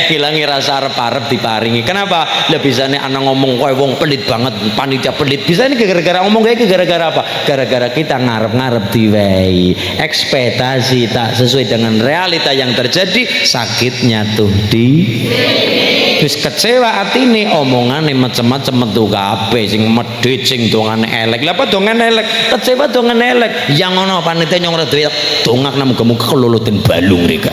Speaker 1: hilangi rasa arep-arep diparingi. Kenapa? Lah bisane ana ngomong kowe wong pelit banget, panitia pelit. Bisane gara-gara ngomong kayak gara-gara apa? Gara-gara kita ngarep-ngarep diwehi. Ekspektasi tak sesuai dengan realita yang terjadi, sakitnya tuh di wis kecewa atine omongane macem-macem metu kabeh sing medhit sing dongane elek. Lah apa dongane elek? Kecewa dongane elek. Yang ngono panitia nyong ora duwe dongak nang muga-muga kelulutin balung rika.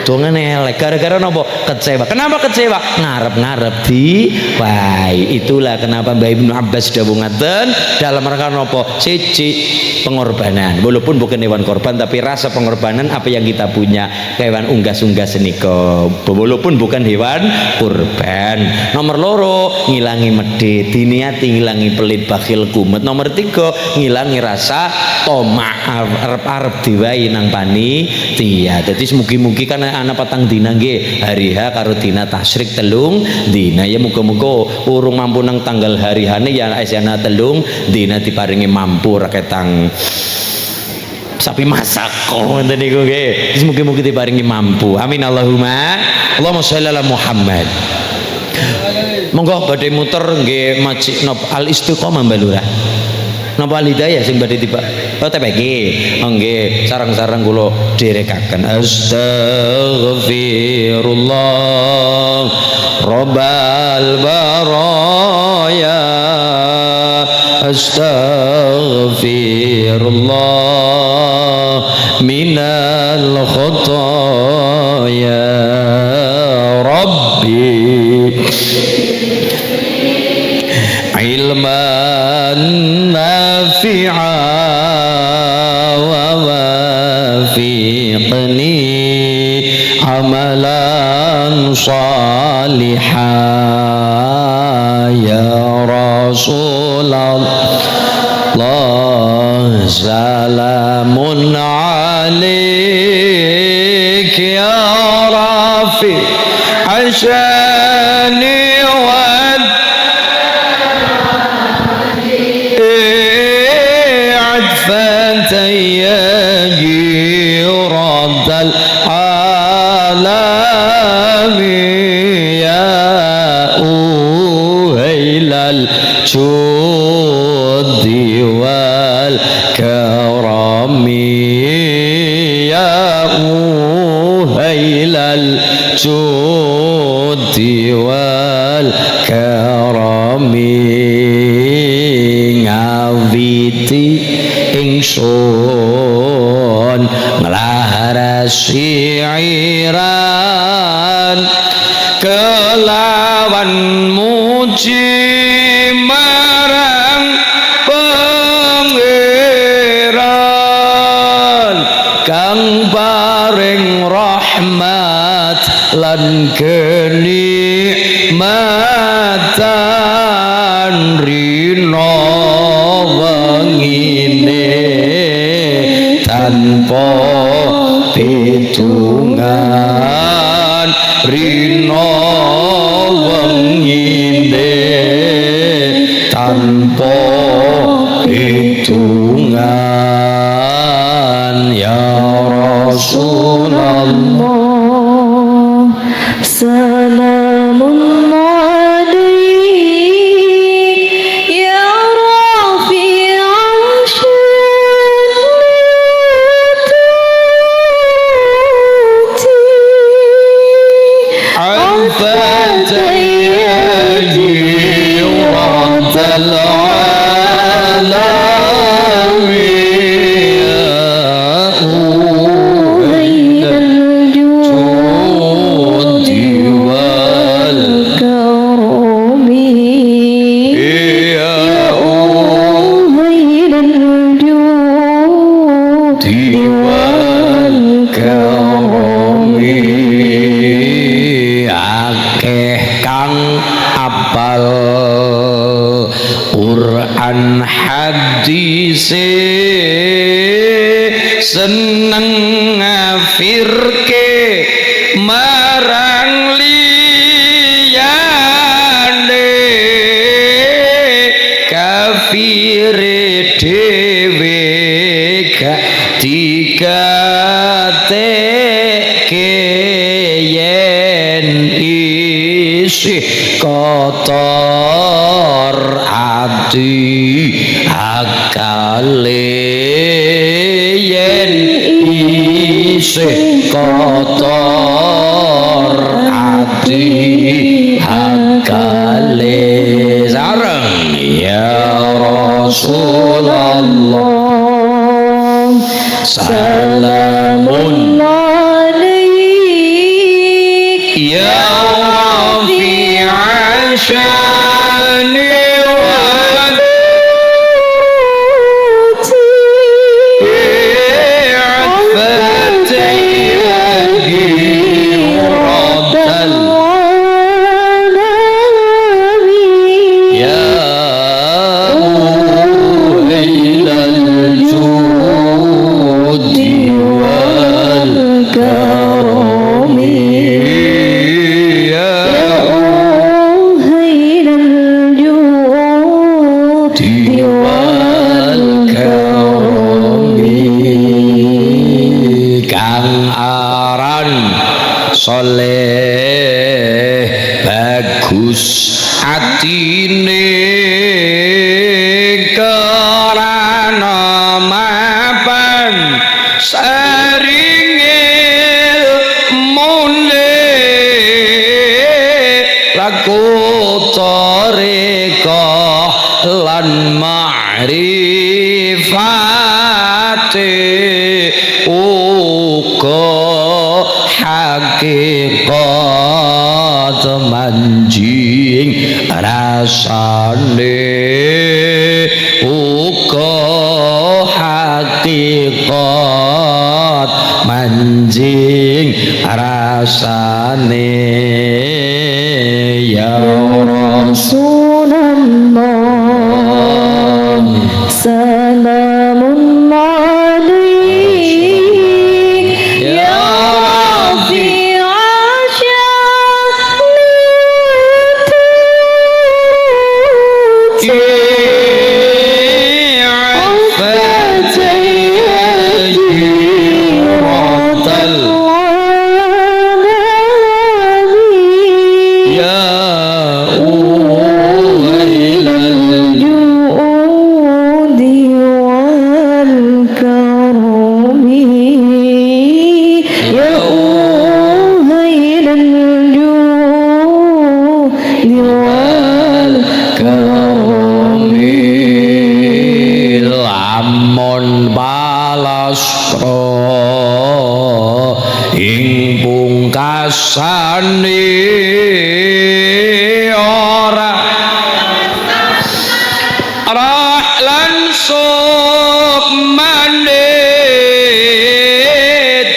Speaker 1: Dongane elek gara-gara napa? Kecewa. Kenapa kecewa? Ngarep-ngarep di wae. Itulah kenapa Mbah Ibnu Abbas dawuh ngaten dalam rangka napa? Siji pengorbanan. Walaupun bukan hewan korban tapi rasa pengorbanan apa yang kita punya hewan unggas-unggas senika. Walaupun bukan hewan kurban. Nomor loro ngilangi medhit, diniati ngilangi pelit bakhil kumet. Nomor tiga ngilangi rasa tomak arep-arep diwai nang panitia. Dadi mugi-mugi kan ana patang dina nggih hari H karo dina tasyrik telung dina ya muga-muga urung mampu nang tanggal hari hane ya esana telung dina diparingi mampu raketang sapi masak ngoten niku nggih. Mugi-mugi diparingi mampu. Amin Allahumma. Allahumma sholli ala Muhammad. Monggo badhe muter nggih Masjid Al Istiqomah Mbak Lurah. Napa Al Hidayah sing badhe tiba. Oh TPG. Oh nggih, sareng-sareng kula dherekaken. Astaghfirullah Rabbal baraya. Astaghfirullah minal khotaya. Rabbi ilman nafi'a wa wafiqni amalan salihah ya Rasulullah salamun alaik ya Rafi ashani wa ya jiradal alami ya uhailal judi wal karami ya uhailal judi wal karami ngawiti ingsun nglaras syiiran kelawan muji marang pangeran kang paring rahmat lan kenikmatan rina wengine tanpa hitungan rina wengine tanpa hitungan ya Rasulullah
Speaker 2: salamun
Speaker 1: seneng ngafirke marang liyane pikire dhewe gak digatekke yen isih kotor ati akale yen isih kotor ati akale sareng ya Rasulullah salamun alaik ya rafi'a syani soleh bagus atine karana mapan saringil mune laku toreko lan ma'rifate uga hakikat manjing rasane uga hakikat manjing rasane ya Rasulullah salamun alaik ya ing pungkasane ora lan sukmane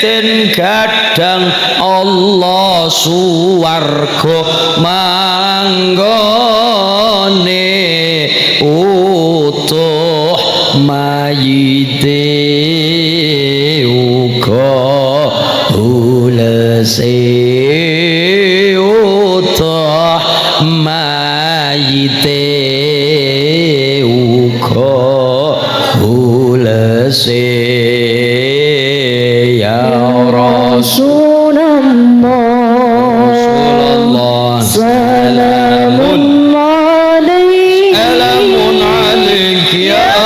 Speaker 1: den gadang Allah suwarga manggone utuh mayite ulese utuh mayite uga ulese ya Rasulullah salamun alaik salamun alaik ya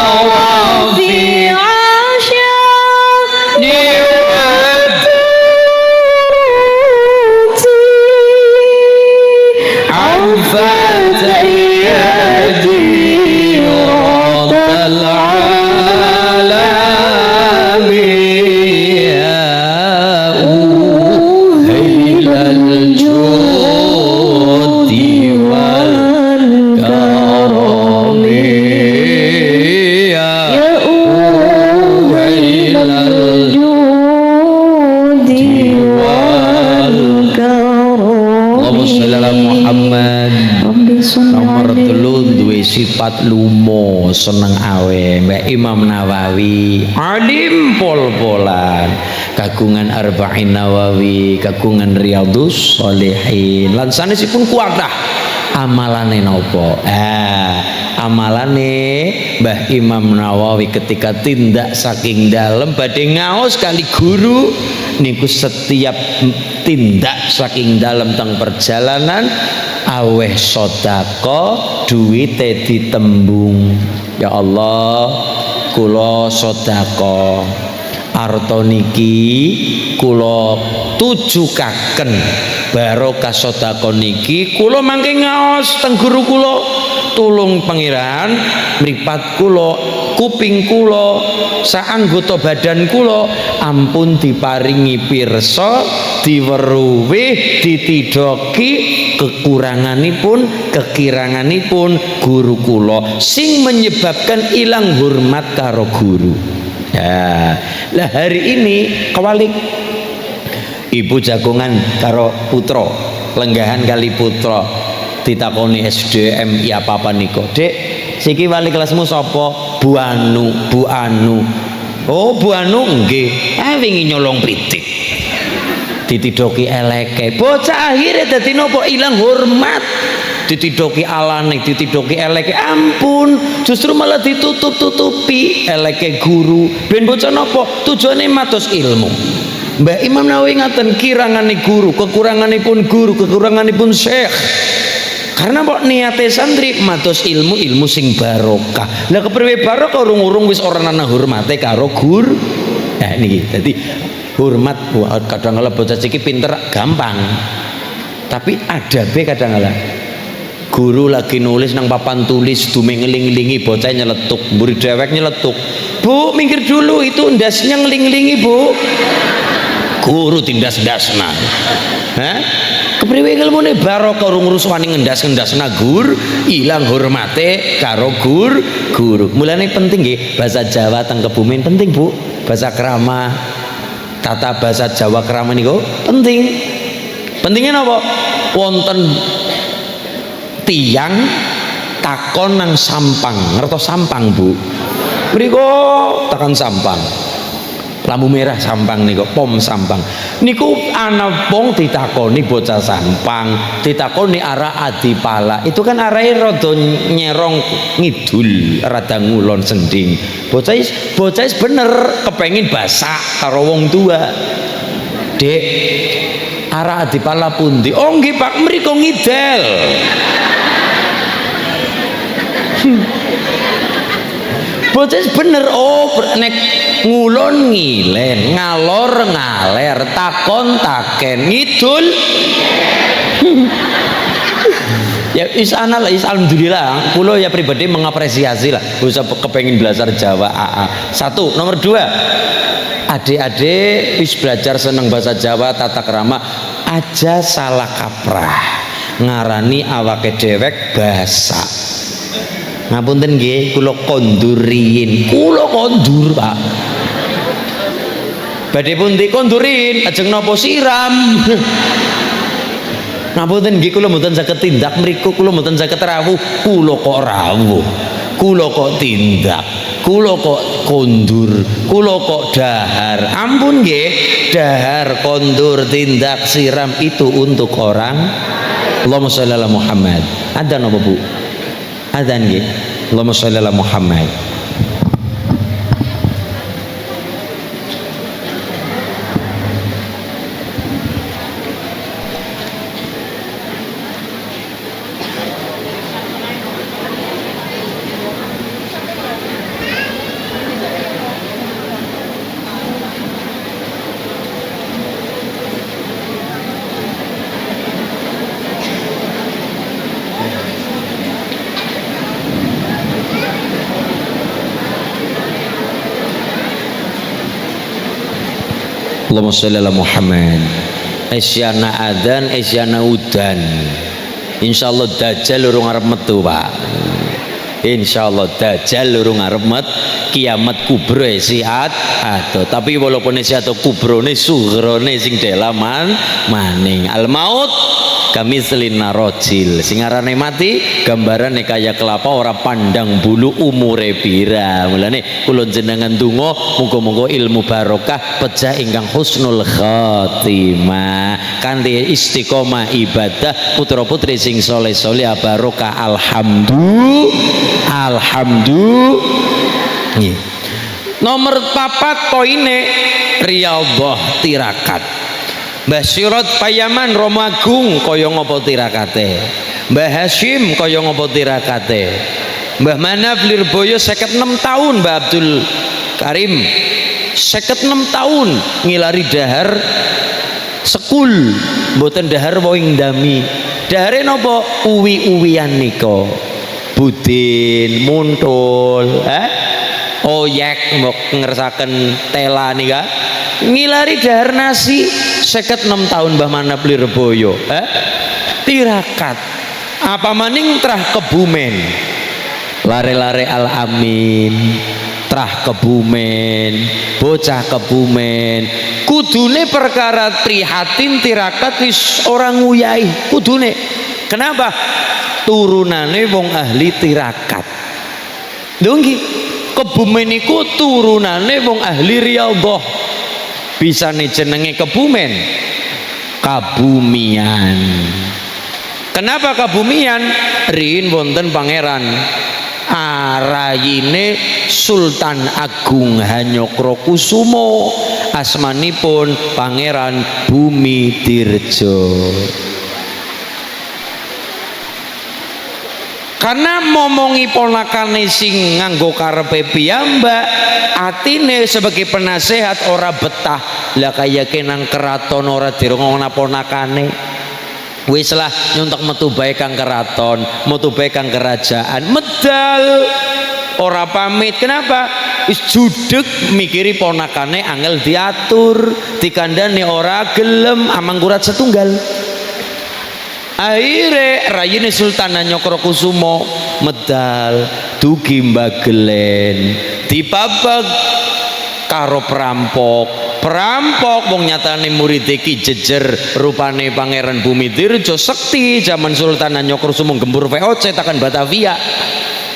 Speaker 1: mripat lumo seneng awe. Mbak Imam Nawawi alim pol-polan, kagungan Arba'in Nawawi, kagungan Riyadhus Shalihin, lan sanesipun kuatah amalane nopo? Amalane Mbah Imam Nawawi ketika tindak saking dalam badhe ngaos kali guru niku, setiap tindak saking dalam teng perjalanan aweh sedekah duwite ditembung. Ya Allah, kula sedekah arta niki kula tujukaken barokah sedekah niki kula mangke ngaos teng guru kula, tulung pangeran mripat kula, kuping kula, saanggota badan kula ampun diparingi pirsa, diweruhi, ditidoki kekuranganipun, kekiranganipun guru kula sing menyebabkan ilang hormat karo guru. Ya, lah hari ini kewalik ibu jagongan karo putra, lenggahan kali putra ditakoni SDM ya apa niko, Dek siki wali kelasmu sapa? Bu Anu. Bu Anu. Oh Bu Anu nggih, wingi nyolong pritik ditidoki eleke, bocah akhirnya dadi nopo ilang hormat, ditidoki alane, ditidoki eleke, ampun justru malah ditutup-tutupi eleke guru ben bocah nopo tujuane matos ilmu. Mbak Imam Nawawi ngaten, kirangane guru, kekuranganipun guru, kekuranganipun syekh. Karena kok niate santri matos ilmu, ilmu sing barokah. Lah kepriwe barokah urung-urung wis ora ana hormate karo guru. Nah niki dadi hormat kadang-kala bocah iki pinter gampang. Tapi adabe kadang-kala guru lagi nulis nang papan tulis dume ngeling-elingi bocah nyeletuk, murid dewek nyeletuk. Bu, minggir dulu itu ndasnya ngeling-elingi, Bu. Guru tindas-ndasna. Hah? Kepriwe ilmune barokah urung ngurus wani ngendas-ngendasna gur, ilang hormate karo guru. Mulane penting nggih bahasa Jawa teng Kebumen penting, Bu. Bahasa krama, tata bahasa Jawa krama niku penting. Pentingnya napa? Wonten tiang takon nang Sampang, ngertos Sampang, Bu? Mriko takon Sampang. Lampu merah Sampang niku, pom Sampang niku ana wong ditakoni bocah Sampang, ditakoni arah Adipala, itu kan arahe rada nyerong ngidul rada ngulon sending. Bocah bener kepengin basak karo wong tua. Dek, arah Adipala pundi? Oh nggih Pak, mriko ngidel. Bocah bener, oh nek ngulon ngilen, ngalor ngaler, takon taken, ngidul. Ya isana lah, alhamdulillah. Kulo ya pribadi mengapresiasi lah. Bisa kepengen belajar Jawa AA. Satu, nomor dua, adik-adik wis belajar seneng bahasa Jawa tata krama aja salah kaprah ngarani awake dewek bahasa. Ngapunten nggih, kula kondurin, kula kondur Pak. Badhe pundi kondurin, ajeng napa siram. Ngapunten nggih, kula mboten saged tindak mriku, kula mboten saged rawuh, kula kok rawuh, kula kok tindak, kula kok kondur, kula kok dahar. Ampun nggih, dahar, kondur, tindak, siram itu untuk orang. Allahumma sholli ala Muhammad. Ada napa Bu? Adzan nggih. Allahumma sholli ala Muhammad. Allahumma sholli ala Muhammad. Isyana adzan, isyana udan. Insyaallah dajjal urung arep metu, Pak. insyaallah dajjal urung arep met kiamat kubro siat atau tapi walaupun siat kubrone sugrone sing delaman maning al maut kami selina rojil sing arane mati gambarane kaya kelapa ora pandang bulu umure pira. Mulane kula jenengan donga muga-muga ilmu barokah pejah ingkang husnul khotimah kanthi istiqomah ibadah putra putri sing saleh-saleh barokah alhamdulillah. Nomor 4 poine riyadhah tirakat. Mbah Sirot Payaman Romo Agung kaya ngapa tirakate, Mbah Hashim kaya ngapa tirakate, Mbah Manaf Lirboyo 56 tahun, Mbah Abdul Karim 56 tahun ngilari dahar sekul mboten dahar wing dami dahare napa uwi-uwian nika budin muntul oyek mbok ngersaken tela nika ngilari dahar nasi 56 tahun Mbah Manaf Lirboyo tirakat apa maning trah Kebumen lare-lare Al Amin trah Kebumen bocah Kebumen kudune perkara prihatin tirakat wis orang nguyai kudune kenapa turunane wong ahli tirakat dongki Kebumen iku turunane wong ahli riyadhah bisa nih jenenge Kebumen Kabumian. Kenapa Kabumian? Riyin wonten pangeran arayine Sultan Agung Hanyokrokusumo asmanipun Pangeran Bumidirjo. Karena momongi ponakane sing nganggo karepe piyambak atine sebagai penasehat ora betah lah kaya kenang keraton ora dirungokna ponakane wis lah nyuntek metu bae kang keraton metu bae kang kerajaan medal ora pamit kenapa wis judeg mikiri ponakane angel diatur dikandani ora gelem amangkurat setunggal. Akhirnya rayine Sultan Hanyokrokusumo medal dugi mbagelen dipabag karo perampok wong nyatane murid iki jejer rupane Pangeran Bumidirjo sekti zaman Sultan Hanyokrokusumo gembur VOC takan Batavia.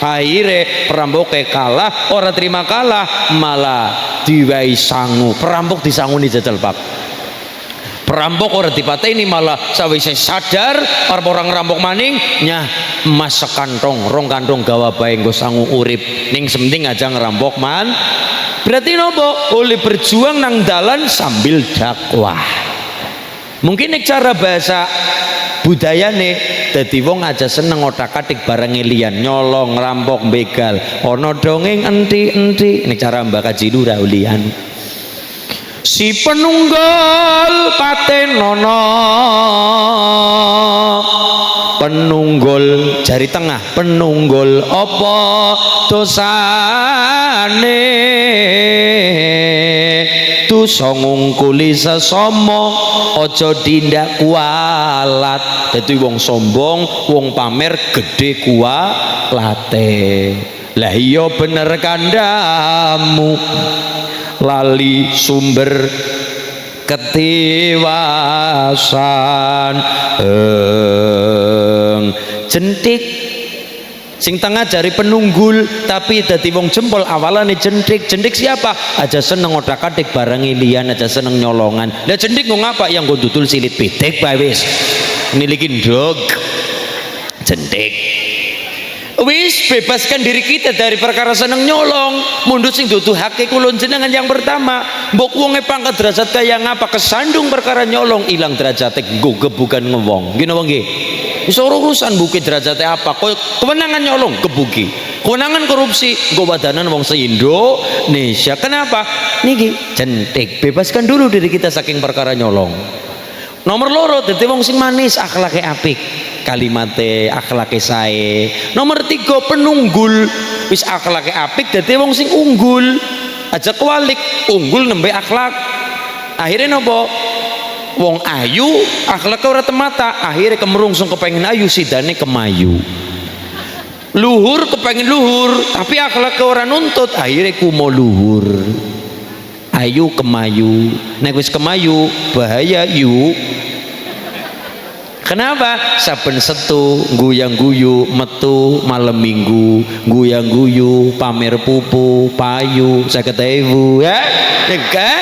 Speaker 1: Akhirnya perampoknya kalah ora terima kalah malah diwai sangu perampok disanguni jajal pak perampok ora dipateni malah sawise sadar arep orang rampok maning nyah emas sekantong rong kantong gawa bae nggo sangu urip ning sementing aja ngerampok man berarti nopo oleh berjuang nang dalan sambil dakwah mungkin nek cara bahasa budayane dadi wong aja seneng otak-atik barang liyan nyolong ngerampok begal ana dongeng enti-enti nek cara Mbak Kaji Lurah ulian si penunggal patenono penunggul jari tengah penunggul apa dosane dosa ngungkuli sesama aja dindak kualat dadi wong sombong wong pamer gede kualate lah iya bener kandamu lali sumber ketiwasan jentik sing tengah jari penunggul tapi dadi wong jempol awalane jentik siapa aja seneng otak-atik barang liyan aja seneng nyolongan lah jentik ngapa yang nggo dudul silit pitik bae wis nilikin dog jentik wis bebaskan diri kita dari perkara seneng nyolong mundut sing dudu hake kulon jenengan yang pertama mbok wonge pangkat derajat kaya ngapa kesandung perkara nyolong ilang derajate nggo gebukan ngewong gini wong nggih wis ora urusan buki derajate apa kewenangan nyolong gebuki kewenangan korupsi nggo wadanan wong se-Indonesia kenapa niki jentik bebaskan dulu diri kita saking perkara nyolong nomor loro dadi wong sing manis akhlake apik kalimate akhlake sae nomor 3 penunggul wis akhlake apik dadi wong sing unggul aja kewalik unggul nembe akhlak akhirnya nopo wong ayu akhlake ora temata akhirnya kemerungsung kepengin ayu sidane kemayu luhur kepengen luhur tapi akhlak ora nuntut, akhirnya ku mau luhur. Ayu kemayu, nek wis kemayu bahaya yuk. Kenapa? Saben setu guyang guyu metu malam minggu, guyang guyu pamer pupu payu 50.000 ya. Enggak?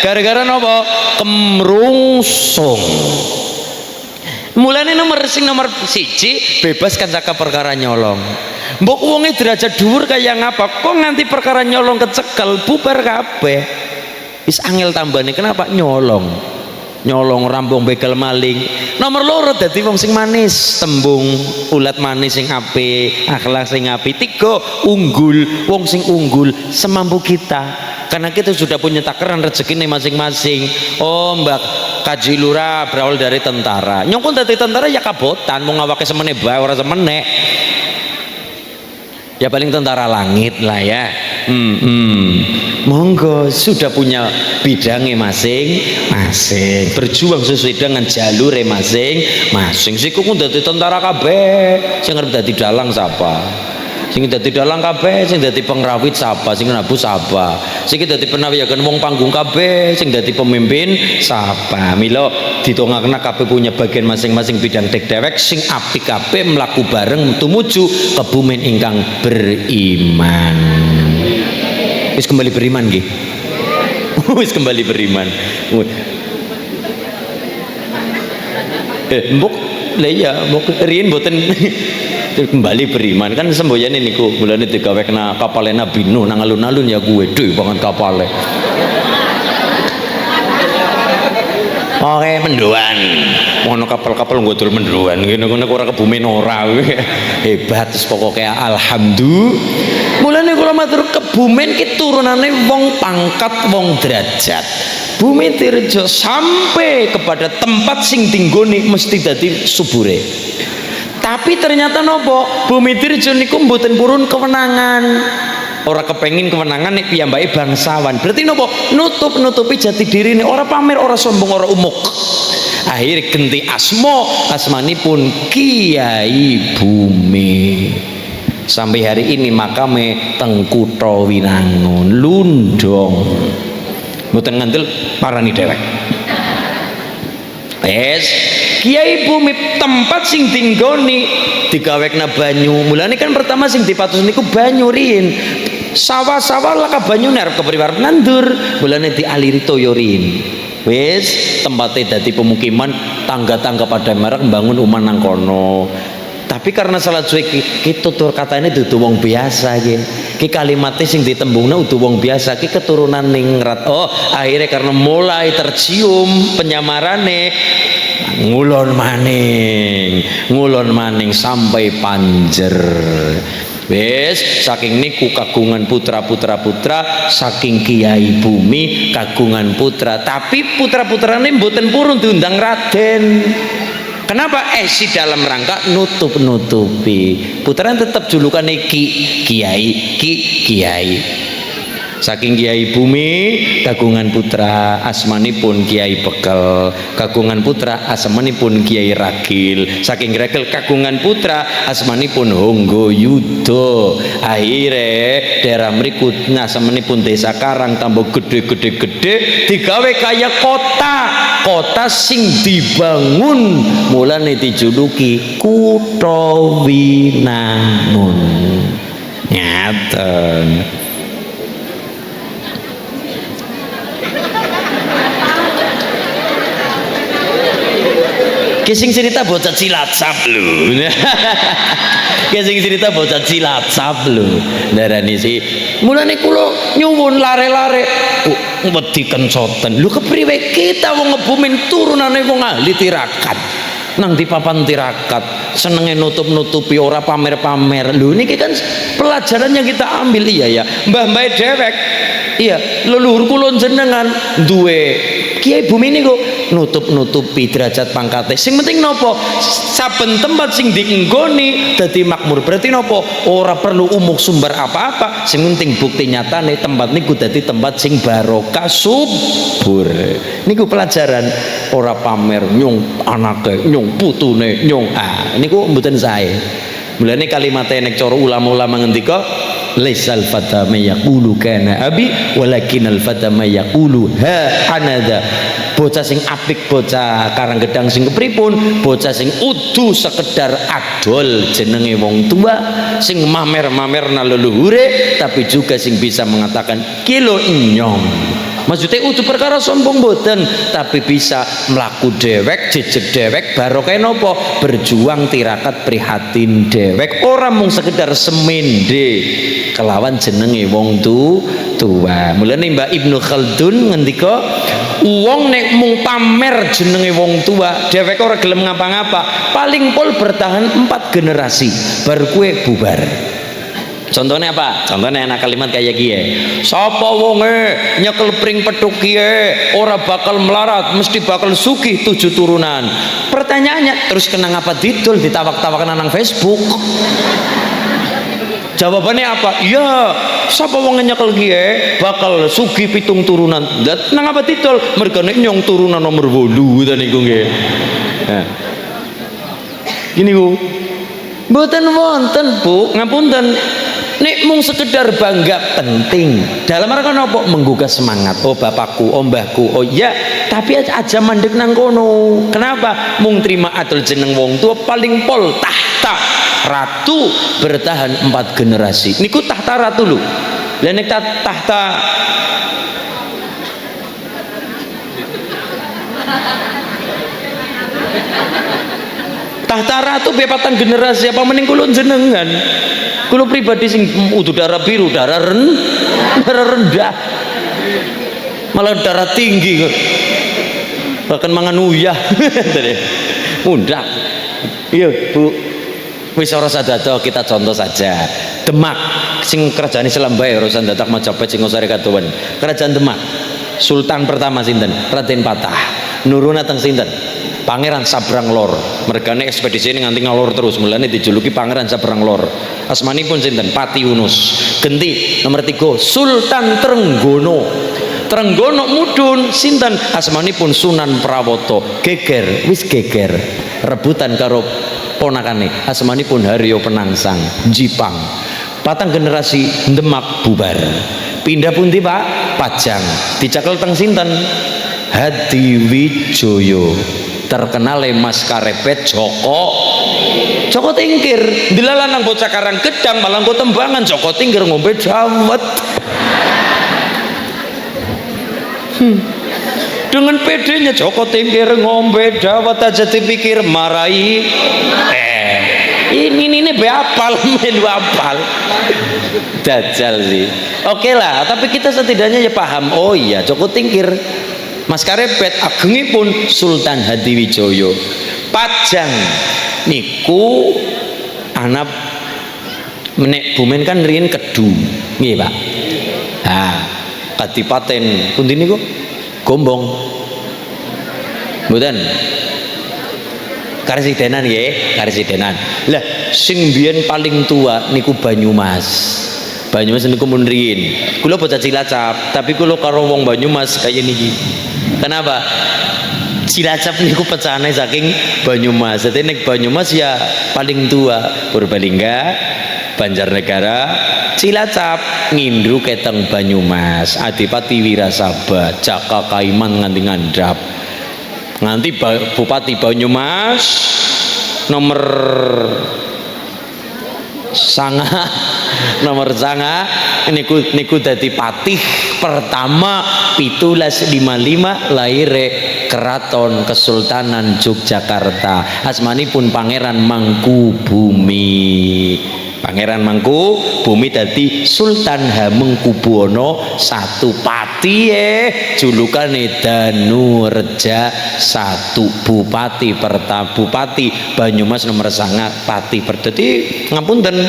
Speaker 1: Gara-gara nopo? Kemrungsung. Mulane nomor siji bebas kan saka perkara nyolong. Mbok wonge derajat dhuwur kaya ngapa? Kok nganti perkara nyolong kecekel bubar kabeh. Wis angel tambane kenapa nyolong? Nyolong rambung begal maling. Nomor loro dadi wong sing manis, tembung ulat manis sing apik, akhlak sing apik. 3 unggul, wong sing unggul semampu kita. Karena kita sudah punya takaran rezeki masing-masing. Oh Mbak Kaji Lura berawal dari tentara. Nyongkon dadi tentara ya kabotan, mau ngawake semene bae ora semene. Ya paling tentara langit lah ya. Monggo sudah punya bidangnya masing-masing, berjuang sesuai dengan jalure masing-masing. Siku ku dadi tentara kabeh, sing arep dadi dalang sapa? Sing dadi dalang kabeh, sing dadi pengrawit sapa? Sing nabu sapa? Sing dadi penawiyaken wong panggung kabeh, sing dadi pemimpin sapa? Mila ditongakna kabeh punya bagian masing-masing bidang dewek sing apik kabeh mlaku bareng tumuju kebumen ingkang beriman. Wis kembali beriman nggih. Wis kembali beriman. Mbok lha iya mbok riyen mboten kembali beriman kan semboyane niku mulane digawekna kapale Nabi Nuh nang alun-alun ya kuwe dhewe banget kapale. Oke mendoan. Ngono kapal-kapal nggo dul mendoan ngene-ngene ora kebumen ora. Hebat terus pokoke alhamdulillah. Mulane kula matur kebumen ki turunane wong pangkat, wong derajat. Bumi Tirjo sampai kepada tempat sing tinggone mesti dadi subure. Tapi ternyata nopo? Bumi Tirjo niku mboten purun kewenangan. Ora kepengin kewenangan nek piyambake bangsawan. Berarti nopo? Nutupi jati dirine, ora pamer, ora sombong, ora umuk. Akhir genti asmanipun Kiai Bumi. Sampai hari ini makame teng Kutha Winangun Lundong. Mboten ngandel parani dhewek. Wes Kiai Bumi tempat sing tinggoni digawekna banyu. Mulane kan pertama sing dipatus niku banyu riyin. Sawah-sawah laka banyu arep kepriwe nandur, mulane dialiri toya riyin. Wis tempatnya dadi pemukiman, tangga-tangga pada merek membangun uman nang kono. Tapi karena salah cuek ki tutur katanya dudu wong biasa ki kalimatnya sing ditembungna udu wong biasa ki keturunan ningrat. Oh akhirnya karena mulai tercium penyamarane ngulon maning sampai panjer. Wes saking niku kagungan putra saking Kiai Bumi kagungan putra, tapi putra-putrane mboten purun diundang Raden. Kenapa? Si dalam rangka nutupi. Putrane tetap julukannya Kiai. Saking Kiai Bumi kagungan putra asmanipun Kiai Bekel, kagungan putra asmanipun Kiai Ragil, saking Ragil kagungan putra asmanipun Honggo Yudo. Akhire daerah mriku asmanipun Desa Karang tambah gede digawe kaya kota sing dibangun mulane dijuluki Kutha Winangun. Ngaten. Kising cerita bocah Cilacap lho. Kising cerita bocah Cilacap lho. Darani sih. Mulane kula nyuwun lare-lare wedi kencoten. Lho kepriwe kita wong ngebumin turunane wong ahli tirakat. Nang di papan tirakat senenge nutup-nutupi ora pamer-pamer. Lho niki kan pelajaran yang kita ambil ya. Mbah-mbah dhewek. Iya, leluhur kula jenengan duwe Kiai Bumi niku nutup-nutupi derajat pangkate. Sing penting nopo? Saben tempat sing dienggoni dadi makmur. Berarti nopo? Ora perlu umuk sumber apa-apa. Sing penting bukti nyatane tempat niku dadi tempat sing barokah subur. Niku pelajaran ora pamer nyung anake, nyung putune, nyung niku mboten sae. Mulane kalimatnya nek cara ulama-ulama ngendika laisal fata may yaqulu kana abi walakinal fata may yaqulu ha anada. Bocah sing apik, bocah Karanggedang sing kepripun, bocah sing udu sekedar adol jenenge wong tua, sing mamer-mamerna leluhure, tapi juga sing bisa mengatakan kilo inyong. Maksudnya udu perkara sombong boten, tapi bisa melaku dewek, jejeg dewek, barokah nopo berjuang tirakat prihatin dewek, orang mung sekedar semende kelawan jenenge wong tua. Mulane Mbak Ibnu Khaldun ngendika wong nek mung pamer jenenge wong tua, dewek ora gelem ngapa-ngapa, paling pol bertahan 4 generasi baru kue bubar. Contohnya apa? Contohnya enak kalimat kayak gie. Sapa wonge nyekel pring petuk gie ora bakal melarat, mesti bakal sugih 7 turunan. Pertanyaannya, terus kena ngapa didol ditawak-tawakan nang Facebook? Jawabannya apa? Ya, sapa wonge nyekel gie bakal sugih 7 turunan. Nang apa didol? Mergane nyong turunan nomor 8 ta niku nggih. Nah. Gini Bu. Mboten wonten Bu, ngapunten. Nek mung sekedar bangga penting. Dalam rangka nopo menggugah semangat. Oh bapakku, oh mbahku, oh iya. Tapi aja mandek nang kono. Kenapa? Mung terima adol jeneng wong tua paling pol tahta ratu bertahan 4 generasi. Niku tahta ratu lho. Lah nek tahta tahta ratu bepatan generasi apa mending kula jenengan. Kula pribadi sing udah darah biru, darah rendah. Malah darah tinggi kok. Bahkan mangan uyah. Mudah. Iya, Bu. Wis ora sadato kita contoh saja. Demak sing kerajaan Islam bae urusan dadak Majapahit Singosari Katuwen. Kerajaan Demak. Sultan pertama sinten? Raden Patah. Nurun dateng sinten? Pangeran Sabrang Lor. Mergane ekspedisi ini nganti ngalor terus, mulane dijuluki Pangeran Sabrang Lor. Asmanipun sinten? Pati Yunus. Genti nomor 3 Sultan Trenggono. Trenggono mudhun sinten? Asmanipun Sunan Prawoto. Geger, wis geger. Rebutan karo ponakane. Asmanipun Haryo Penangsang, Jipang. 4 generasi Demak bubar. Pindah pundi Pak? Pajang. Dicakel teng sinten? Hadiwijoyo. Terkenal Mas Karepet Joko Tingkir. Dilalanang bocah Karanggedang malah kok tembangan Joko Tingkir ngombe dawet. Dengan pedenya Joko Tingkir ngombe dawet aja dipikir marai. Ini be apal melu apal. Dajal sih. Oke lah, tapi kita setidaknya ya paham. Oh iya, Joko Tingkir Mas Karepet agengipun Sultan Hadiwijoyo. Pajang niku anak menek bumen kan riyen Kedu nggih Pak. Nah, Kadipaten pundi niku? Gombong. Mboten. Karesidenan nggih, karesidenan. Lah sing biyen paling tua niku Banyumas. Banyumas niku mun riyin. Kula bocah Cilacap, tapi kula karo wong Banyumas kaya niki. Kenapa? Cilacap niku pecahane saking Banyumas. Dadi nek Banyumas ya paling tua. Purbalingga, Banjarnegara, Cilacap, ngindru keteng Banyumas, Adipati Wirasaba, Jaka Kaiman nganti ngandhap. Nganti Bupati Banyumas nomor sanga niku dadi patih pertama 1755 laire Keraton Kesultanan Yogyakarta. Asmanipun Pangeran Mangkubumi. Pangeran Mangkubumi dadi Sultan Hamengkubuwana I Pati julukane Danureja I Bupati pertama Bupati Banyumas nomor 9 Pati dadi ngapunten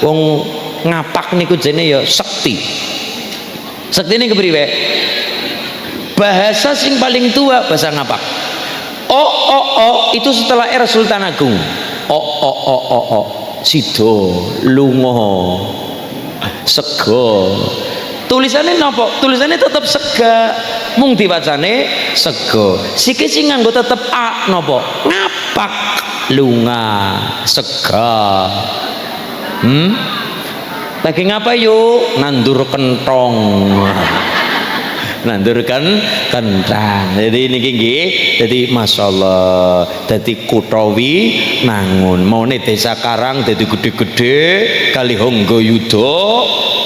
Speaker 1: wong ngapak niku jene ya sekti. Sektine kepriwe? Bahasa sing paling tua bahasa ngapak. Itu setelah era Sultan Agung. Sido lunga sego. Tulisannya napa? Tulisannya tetap sega, mung diwacane sego. Siki sing nganggo tetep a napa? Ngapak. lunga sega. Lagi ngapa yuk? Nandur kentong. Nandurkan kentang. Jadi niki nggih, jadi masyaallah, dadi Kutawi Nangun maune desa Karang dadi gede-gede kali Honggayuda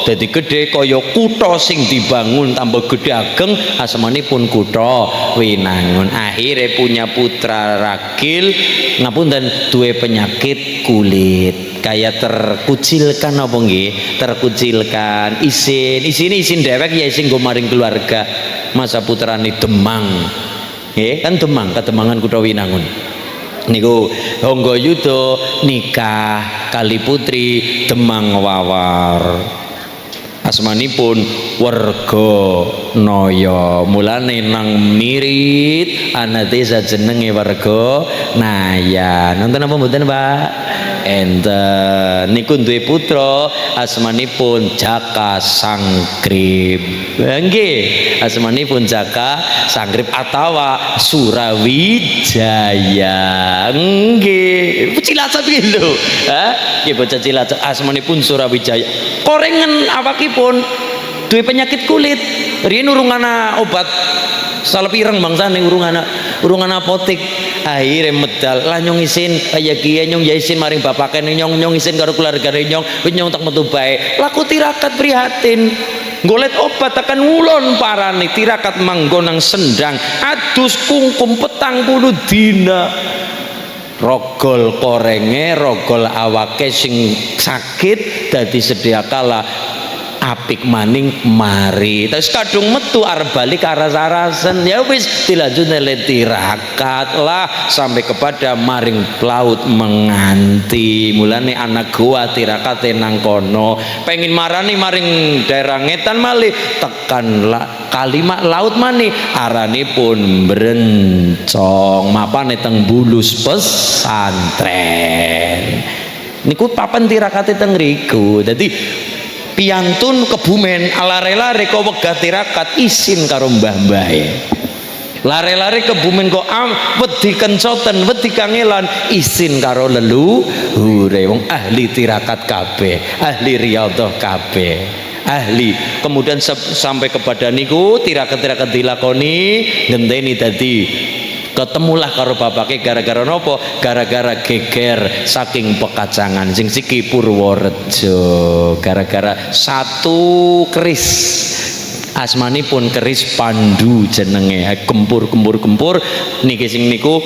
Speaker 1: dadi gede kaya kutha sing dibangun tambah gede ageng asmanipun Kutha Winangun. Akhirnya punya putra ragil ngapunten duwe penyakit kulit kayak terkucilkan apa nggih, terkucilkan isin dewek ya isin nggo maring keluarga. Masa putrane demang nggih kan demang kademangan Kutha Winangun niku Honggayuda nikah kali putri Demang Wawar asmanipun Werganaya. Mulane nang mirit ana desa jenenge Werganaya. Nonton apa mboten Pak? Enten niku duwe putra asmanipun Jaka Sangkrip. Nggih, asmanipun Jaka Sangkrip atawa Surawijaya. Nggih, Cilacap iki lho. Ha? Nggih bocah Cilacap asmanipun Surawijaya. Korengen awakipun duwe penyakit kulit. Riyen urung ana obat salep ireng bangsane urung ana apotek. Akhirnya medal lah nyong isin kaya kiye nyong ya isin maring bapake nyong isin karo keluargane nyong tak metu bae. Laku tirakat prihatin golet obat akan ngulon parane tirakat manggonang sendang adus kungkum petang puluh dina. Rogol korenge rogol awake sing sakit dadi sedia kala apik maning mari terus kadung metu arep balik aras-arasen ya wis dilanjutne le tirakat lah sampai kepada maring laut menganti. Mulane anak gua tirakate nang kono pengin marani maring daerah ngetan malih tekan kalimat laut mani aranipun Brencong mapane teng Bulus pesantren niku papan tirakate teng riku. Dadi piantun kebumen lare-lare kok wegah tirakat isin karo mbah-mbahe. Lare-lare kebumen kok wedi kencoten, wedi kangelan isin karo leluhure. Wong ahli tirakat kabeh, ahli riyadhah kabeh. Ahli. Kemudian sampai kepada niku tirakat-tirakat dilakoni ngenteni dadi ketemulah karo bapake gara-gara nopo? Gara-gara geger saking pekacangan sing siki Purworejo gara-gara satu keris asmanipun keris Pandu jenenge gempur niki sing niku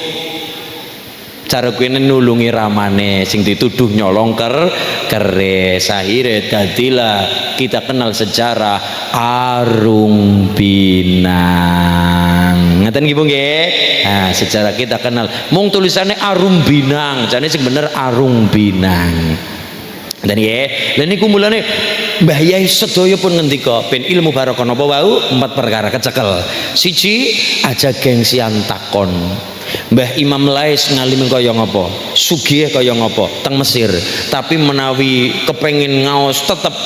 Speaker 1: cara kuwi nulungi ramane sing dituduh nyolong keris. Akhirnya dadilah kita kenal sejarah Arung Binang. Ngaten nggih Bu nggih. Nah, sejarah kita kenal mung tulisannya Arung Binang, jane sing bener Arung Binang. Dan nggih, lha niku mulane Mbah Yai sedaya pun ngendika ben ilmu barokah napa wau 4 perkara kecekel. Siji aja gengsian takon. Mbah Imam Lais ngalim kaya ngapa? Sugih kaya ngapa? Teng Mesir. Tapi menawi kepengin ngaos tetep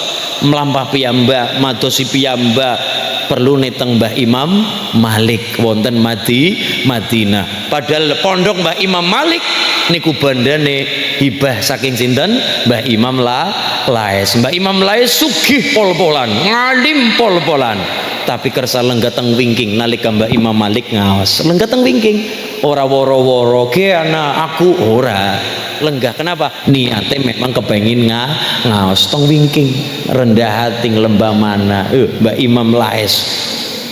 Speaker 1: mlampah piyambak, madosi piyambak perlu neteng Mbah Imam Malik wonten Madinah. Padahal pondok Mbah Imam Malik niku bandane hibah saking sinten? Mbah Imam Lais. Mbah Imam Lais sugih pol-polan, ngalim pol-polan. Tapi kersa lenggateng wingking nalika Mbah Imam Malik ngaos. Lenggateng wingking. Ora woro-woro ke ana aku ora lenggah. Kenapa? Niate memang kepengin ngaos tong wingking rendah hati lembah mana Mbak Imam Lais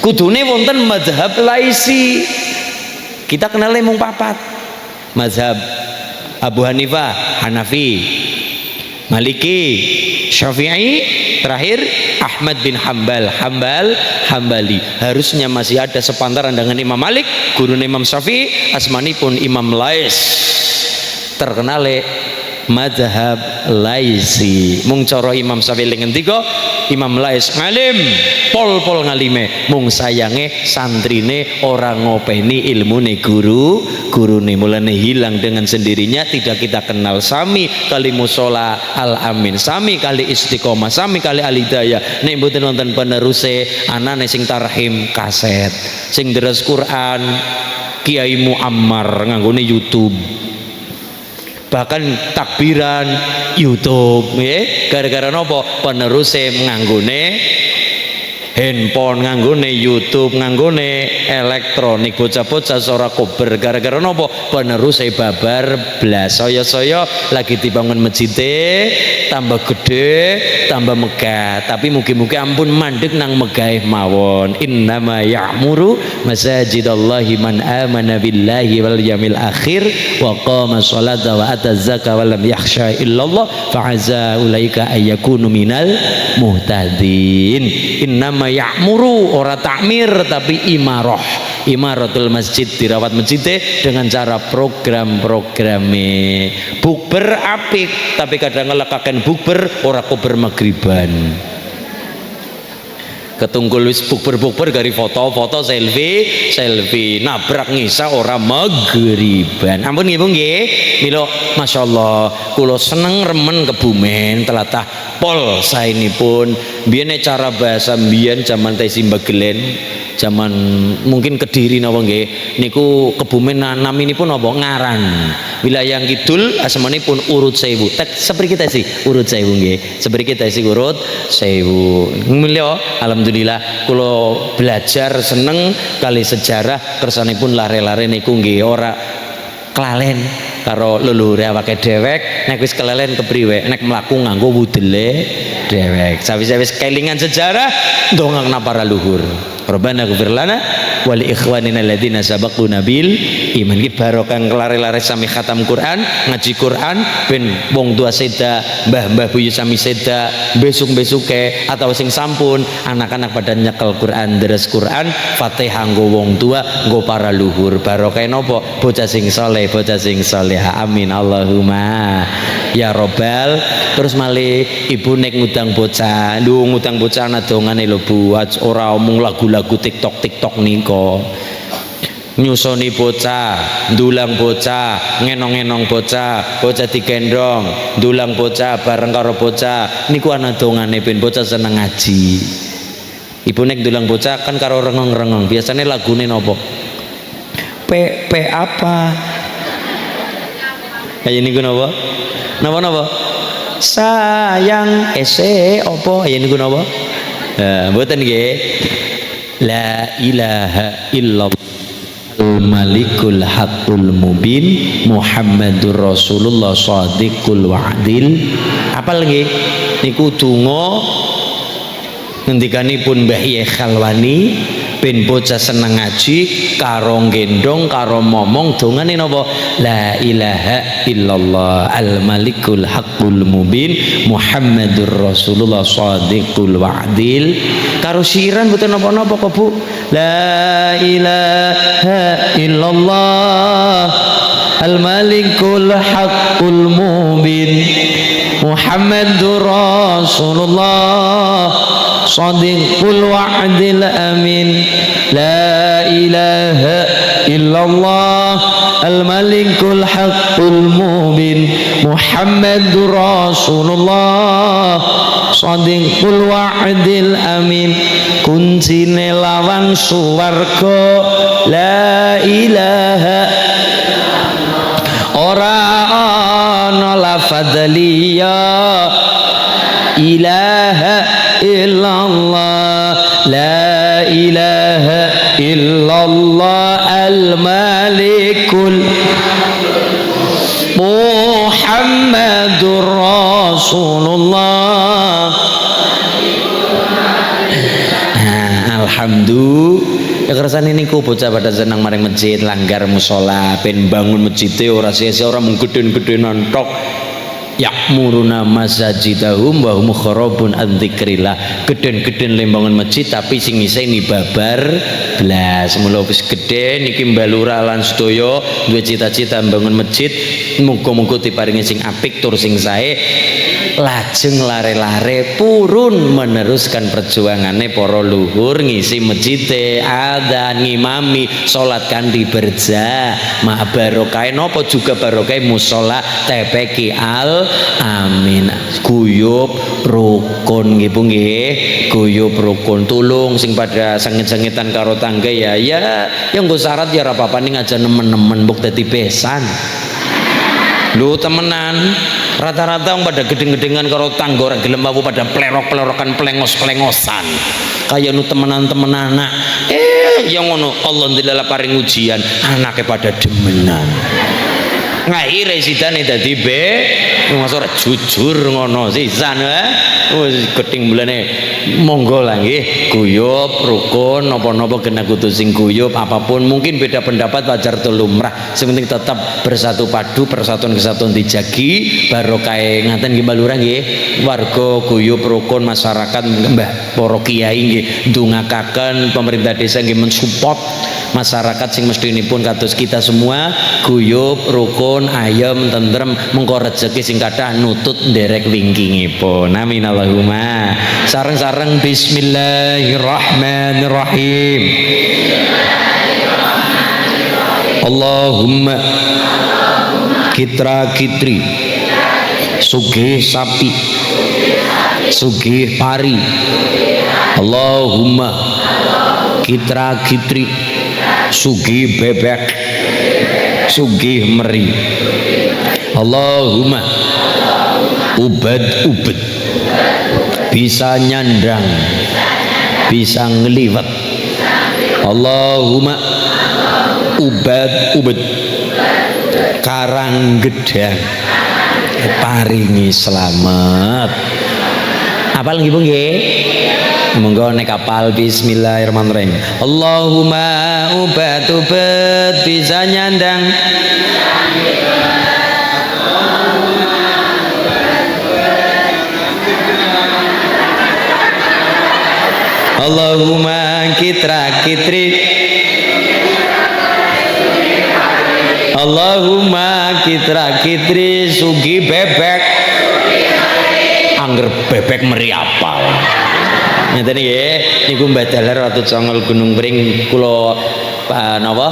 Speaker 1: kudune wonten mazhab Laisi. Kita kenal mung 4 mazhab: Abu Hanifah Hanafi, Maliki Syafi'i, terakhir Ahmad bin Hambali. Harusnya masih ada sepantaran dengan Imam Malik, guru Imam Syafi'i, asmanipun Imam Lais. Terkenal mazhab Laisi. Mung cara Imam Syafi'i ngendika Imam Lais ngalim pol-pol ngalime, mung sayange santrine ora ngopeni ilmune gurune. Mulane hilang dengan sendirinya, tidak kita kenal. Sami kali musola Al Amin, sami kali istiqomah, sami kali Al Hidayah. Nek mboten wonten peneruse anane sing tarhim kaset, sing deres Quran Kiai Muammar nganggone YouTube. bahkan takbiran YouTube nggih gara-gara napa peneruse nganggone handphone, nganggone YouTube, nganggone elektronik, bocah-bocah ora kober gara-gara napa peneruse babar blas. Saya lagi dibangun masjide tambah gede tambah megah, tapi mugi-mugi ampun mandek nang megah mawon. Innama ya'muru masajidallahi man amana billahi wal yawmil akhir wa qama sholata wa ata zakata wa lam yakhsha illallah fa aza ulaika ayyakunu minal muhtadin. Innama ya'muru ora takmir tapi imaratul masjid, dirawat masjid dengan cara program-programe. Bukber apik tapi kadang ngelekaken bukber ora kober magriban. Ketunggul wis bukber gari foto selfie nabrak ngisa ora magriban. Ampun nggih Bu nggih. Mila masyaallah kula seneng remen Kebumen telatah pol saenipun biyen cara bahasa biyen jaman teh Simbagelen zaman mungkin Kediri napa nggih niku Kebumen naminipun napa ngaran. Wilayah kidul asmanipun Urut Sewu. Tek sepriki teh sih Urut Sewu nggih. Sepriki teh sih Urut Sewu. Mulya alhamdulillah kula belajar seneng kali sejarah kersanipun lare-lare niku nggih ora kelalen karo leluhur awake dhewek nek wis kelalen kepriwe nek mlaku nganggo wudele dhewek. Sawise wis kelingan sejarah ndongakna para luhur. Rabbana ighfir lana wa li ikhwanina alladziina sabaquna bil iman. Iki barokah kelare-lare sami khatam Quran, ngaji Quran ben wong tua seda, mbah-mbah buyu sami seda, besuk-besuke atau sing sampun anak-anak pada nyekel Quran, deres Quran, Fatihah nggo wong tua, nggo para luhur. Barokah napa? Bocah sing saleh, bocah sing salehah. Amin Allahumma ya robbal. Terus malih ibu nek ngutang bocah, ngutang bocah ana dongane lho Bu, ora omong lagu-lagu TikTok niko. Nyusoni bocah, ndulang bocah, ngenong-ngenong bocah, bocah digendong, ndulang bocah bareng karo bocah. Niku ana dongane ben bocah seneng ngaji. Ibu nek ndulang bocah kan karo rengong-rengong. Biasane lagune napa? P apa? Kayak niku napa? Napa? Sayang ese opo ya niku napa? Mboten nggih. La ilaha illallah al-malikul haqqul mubin Muhammadur Rasulullah shadiqul wa'dil. Apal nggih niku donga ngendikanipun Mbah Yai Khalwani ben bocah seneng ngaji karo gendong karo momong dongane napa? La ilaha illallah al-malikul haqqul mubin Muhammadur Rasulullah shadiqul wa'dil. Karo siiran mboten napa-napa kok Bu. La ilaha illallah al-malikul haqqul mubin Muhammadur Rasulullah shadiqul wa'dil amin. La ilaha illallah al-malikul haqqul mubin Muhammadur Rasulullah shadiqul wa'dil amin. Kuncine lawang suwarga la ilaha ora ana lafadzaliya ilaha illallah la ilaha illallah al-malikul Muhammadur Rasulullah. Alhamdulillah. Ya kersane niku bocah pada senang maring masjid, langgar musala, ben bangun masjide ora sia-sia, ora mung gedhen-gedhenan tok. Ya'muruna masajidahum wa hum kharabun an dzikrillah. Gedhen-gedhen lembangun masjid tapi sing ngiseni babar blas. Mula wis gedhe niki mbalura lan sedaya duwe cita-cita mbangun masjid, muga-muga diparingi sing apik tur sing sae. Lajeng lare-lare purun meneruskan perjuangane para luhur ngisi masjid, adzan, ngimami, salat kanthi berja. Ma barokah napa juga barokah musala TPQ Al Amin. Guyub rukun nggih Bu nggih. Guyub rukun tulung sing pada sengit-sengitan karo tangga ya nggo syarat ya ora apa-apa ning aja nemen-nemen mbok dadi besan. Lho temenan, rata-rata pada gedeng-gedengan karo tangga ora gelem apa pada plerok-plerokan plengos-plengosan. Kaya nu temenan-temenan anak. Yang ngono Allah ndela paring ujian, anake pada demenan. Ngakhire sidane dadi Mas ora jujur ngono sisan wis gething bulane monggo lah nggih guyub rukun napa-napa kena kudu sing guyub apapun mungkin beda pendapat wajar tu lumrah sing penting tetap bersatu padu persatuan kesatuan dijagi barokah ngaten nggih Mbak Lurah nggih warga guyub rukun masyarakat Mbah para kiai nggih ndongakaken pemerintah desa nggih mensupport masyarakat sing mestinipun kados kita semua guyub rukun ayem tentrem mengko rezeki sing kathah nutut nderek wingkingipun amin Allahumma sareng-sareng bismillahirrahmanirrahim Allahumma kitra kitri sugih sapi sugih pari Allahumma kitra kitri sugih bebek sugih meri Allahumma ubad bisa nyandang bisa ngeliwat Allahumma ubad karang gedang paringi selamat apal nggih Bu nggih monggo nek kapal bismillahirrahmanirrahim Allahumma ubad bisa nyandang Allahumma kitra kitri Allahumma kitra kitri sugi bebek angger bebek meri apal ngeten nggih niku Mbah Dalar watu Congol Gunung Pring kula napa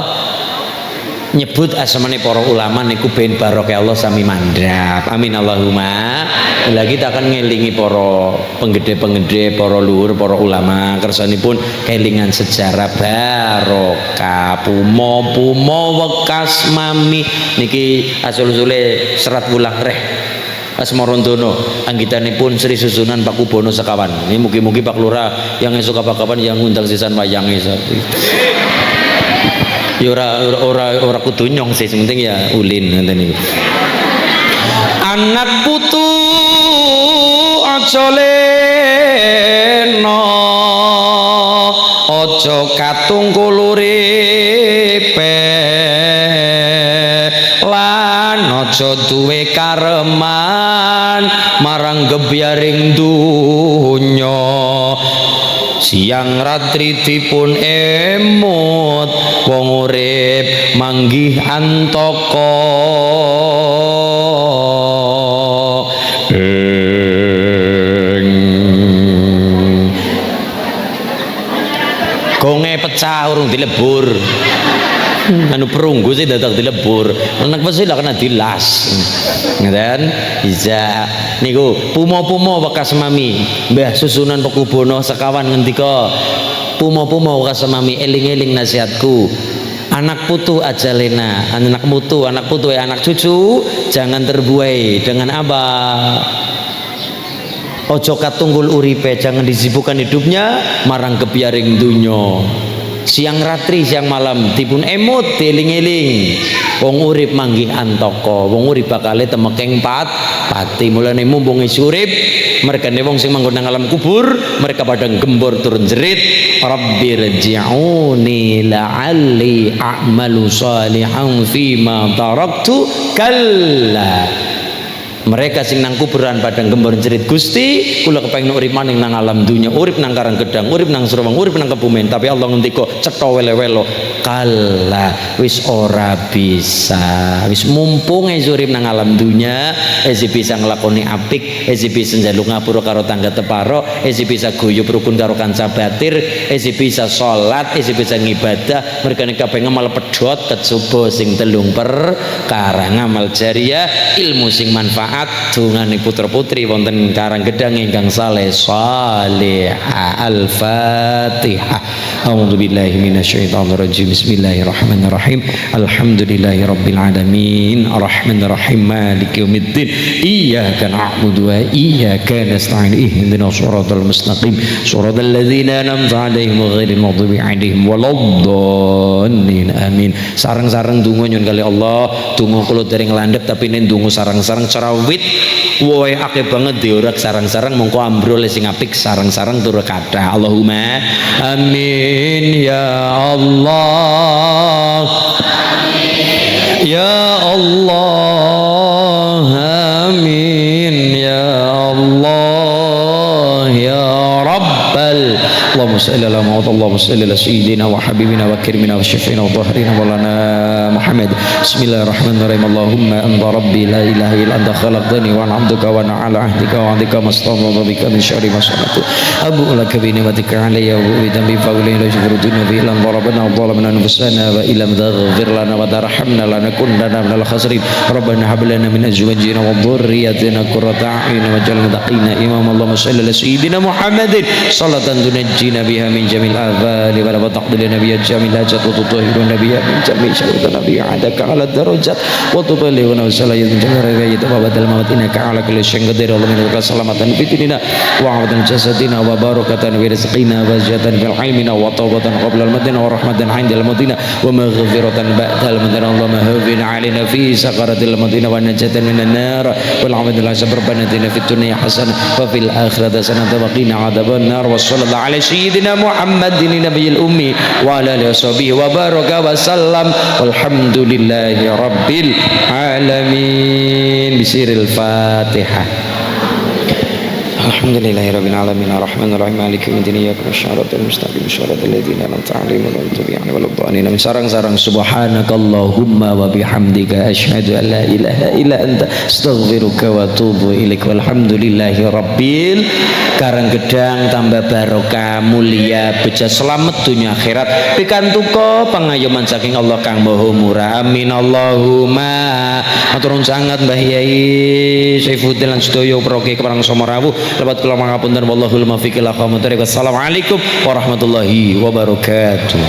Speaker 1: nyebut asmane para ulama niku ben barokah Allah sami mandhap amin Allahumma lagi kita akan ngelingi para penggede-penggede para luhur para ulama kersanipun kelingan sejarah barokah pumo wekas mami niki asal-usule serat wulang reh Asmarondono anggitanipun Sri Susunan Pakubono sekawan ini mugi-mugi Pak Lurah yang esuk kapan-kapan yang ngundang sisan wayange ya ora kudu nyong sih penting ya ulin ngeten niku anak putu aja lena aja katungkul uripe lan aja duwe kareman marang gebyaring donya siang ratri dipun emut wong urip manggih antaka gonge pecah urung dilebur anu perunggu sih dadak dilebur anak pasti lah kena dilas ngeten bisa niku pumo bekas mami Mbah Susunan Pakubono sekawan ngendika pumo bekas mami eling-eling nasihatku anak putu aja lena anak putu anak cucu jangan terbuai dengan apa ojo katunggul uripe jangan disibukkan hidupnya marang kepiaring dunyo siang ratri siang malam dipun emut dieling-eling wong urip manggih antaka wong urip bakale temekeng pati mulane mumpung urip mergane wong sing manggon nang alam kubur mereka pada gembor turun jerit rabbirji'uni la'alli a'malu shalihan fima taraktu kalla mereka sing nang kuburan padang gembor jerit Gusti kula kepengin urip maning nang alam dunya urip nang karang gedang urip nang Surabaya urip nang Kebumen tapi Allah ngendika cetha wele-welo kala wis ora bisa wis mumpung urip nang alam dunya esi bisa nglakoni apik esi bisa njaluk ngapura karo tangga teparo esi bisa guyub rukun karo kanca batir esi bisa salat esi bisa ngibadah mereka kepengin malah pedhot kecoba sing telung perkara ngamal jariah ilmu sing manfaat taat dungane putra-putri wonten Karanggedhang ingkang saleh salihah. Al-Fatihah. A'udzubillahi minasyaitonirrajim. Bismillahirrahmanirrahim. Alhamdulillahirabbil alamin. Arrahmanirrahim. Maliki yaumiddin. Iyyaka na'budu wa iyyaka nasta'in. Ihdinas shiratal mustaqim. Shiratal ladzina an'amta 'alaihim ghairil maghdubi 'alaihim waladdallin. Amin. Sareng-sareng donga nyuwun kali Allah. Donga kula dereng landhep tapi nek donga sareng-sareng cerawit woe akeh banget diorak sareng-sareng mongko ambrol sing apik sareng-sareng tur kathah. Allahumma amin ya Allah. Ya Allah amin ya Allah ya Rabbal. Allahumma salli ala Muhammad. Allahumma salli ala sayyidina wa habibina wa karimina wa syafiina wa dhahrina wa lana Muhammad. Bismillahirrahmanirrahim. Allahumma anta rabbi la ilaha illa anta khalaqtani wa ana 'abduka wa ana 'ala 'ahdika wa 'adika mastata'tu bika min syarri ma sana'tu. Abu laka bi ni'matika 'alayya wa bi dhanbi fa ilayka yurja'un bi lam darabna wa dhalamna anfusana wa illam taghfir lana wa tarhamna lanakunanna minal khasirin. Rabbana hab lana min azwajina wa dhurriyyatina qurrata a'yun waj'alna muttaqina imama. Allahumma salli ala sayyidina Muhammadin salatan tunajjina biha min jamil adhali wa la taqdilna biha jamil hajat wa tutahhiruna biha min jamil syarrina biha adaka ala darajat wa tuballighuna salayatin jamil wa badal mamat innaka ala kulli syai'in qadir. Allahumma inna salamatan fi dinina wa amatan jasadina wa barakatan fi rizqina wa ziyadatan fil ilmina wa tawbatan qabla al-madina wa rahmatan 'inda al-madina wa maghfiratan ba'da al-madina. Allahumma hawwin 'alaina fi sakaratil madina wa najatan minan nar wal 'amadil hasab. Rabbana atina fid dunya hasanah wa fil akhirati hasanah wa qina 'adzaban nar. Wa sallallahu ala sayyidina Muhammadin nabiyil ummi wa ala alihi washabihi wa baraka wa sallam. Walhamdulillahi rabbil alamin. Bisiril Fatihah. Alhamdulillahirabbil alamin arrahmanir rahim maliki yaumiddin iyyaka na'budu wa iyyaka nasta'in shiratal ladzina an'amta 'alaihim ghairil maghdubi 'alaihim waladdallin. Sarang-sarang subhanakallahumma wa bihamdika asyhadu an la ilaha illa anta astaghfiruka wa atubu ilaik. Walhamdulillahi rabbil. Karanggedhang tambah barokah mulia beja selamat dunia akhirat pikantuka pangayoman saking Allah kang maha murah. Amin Allahumma. Matur nuwun sanget Mbah Yai Saifuddin lan sedaya proke keparang Somorawuh. Lepat kula mangapunten wallahul muwaffiq ila aqwamit thoriq. Wassalamualaikum warahmatullahi wabarakatuh.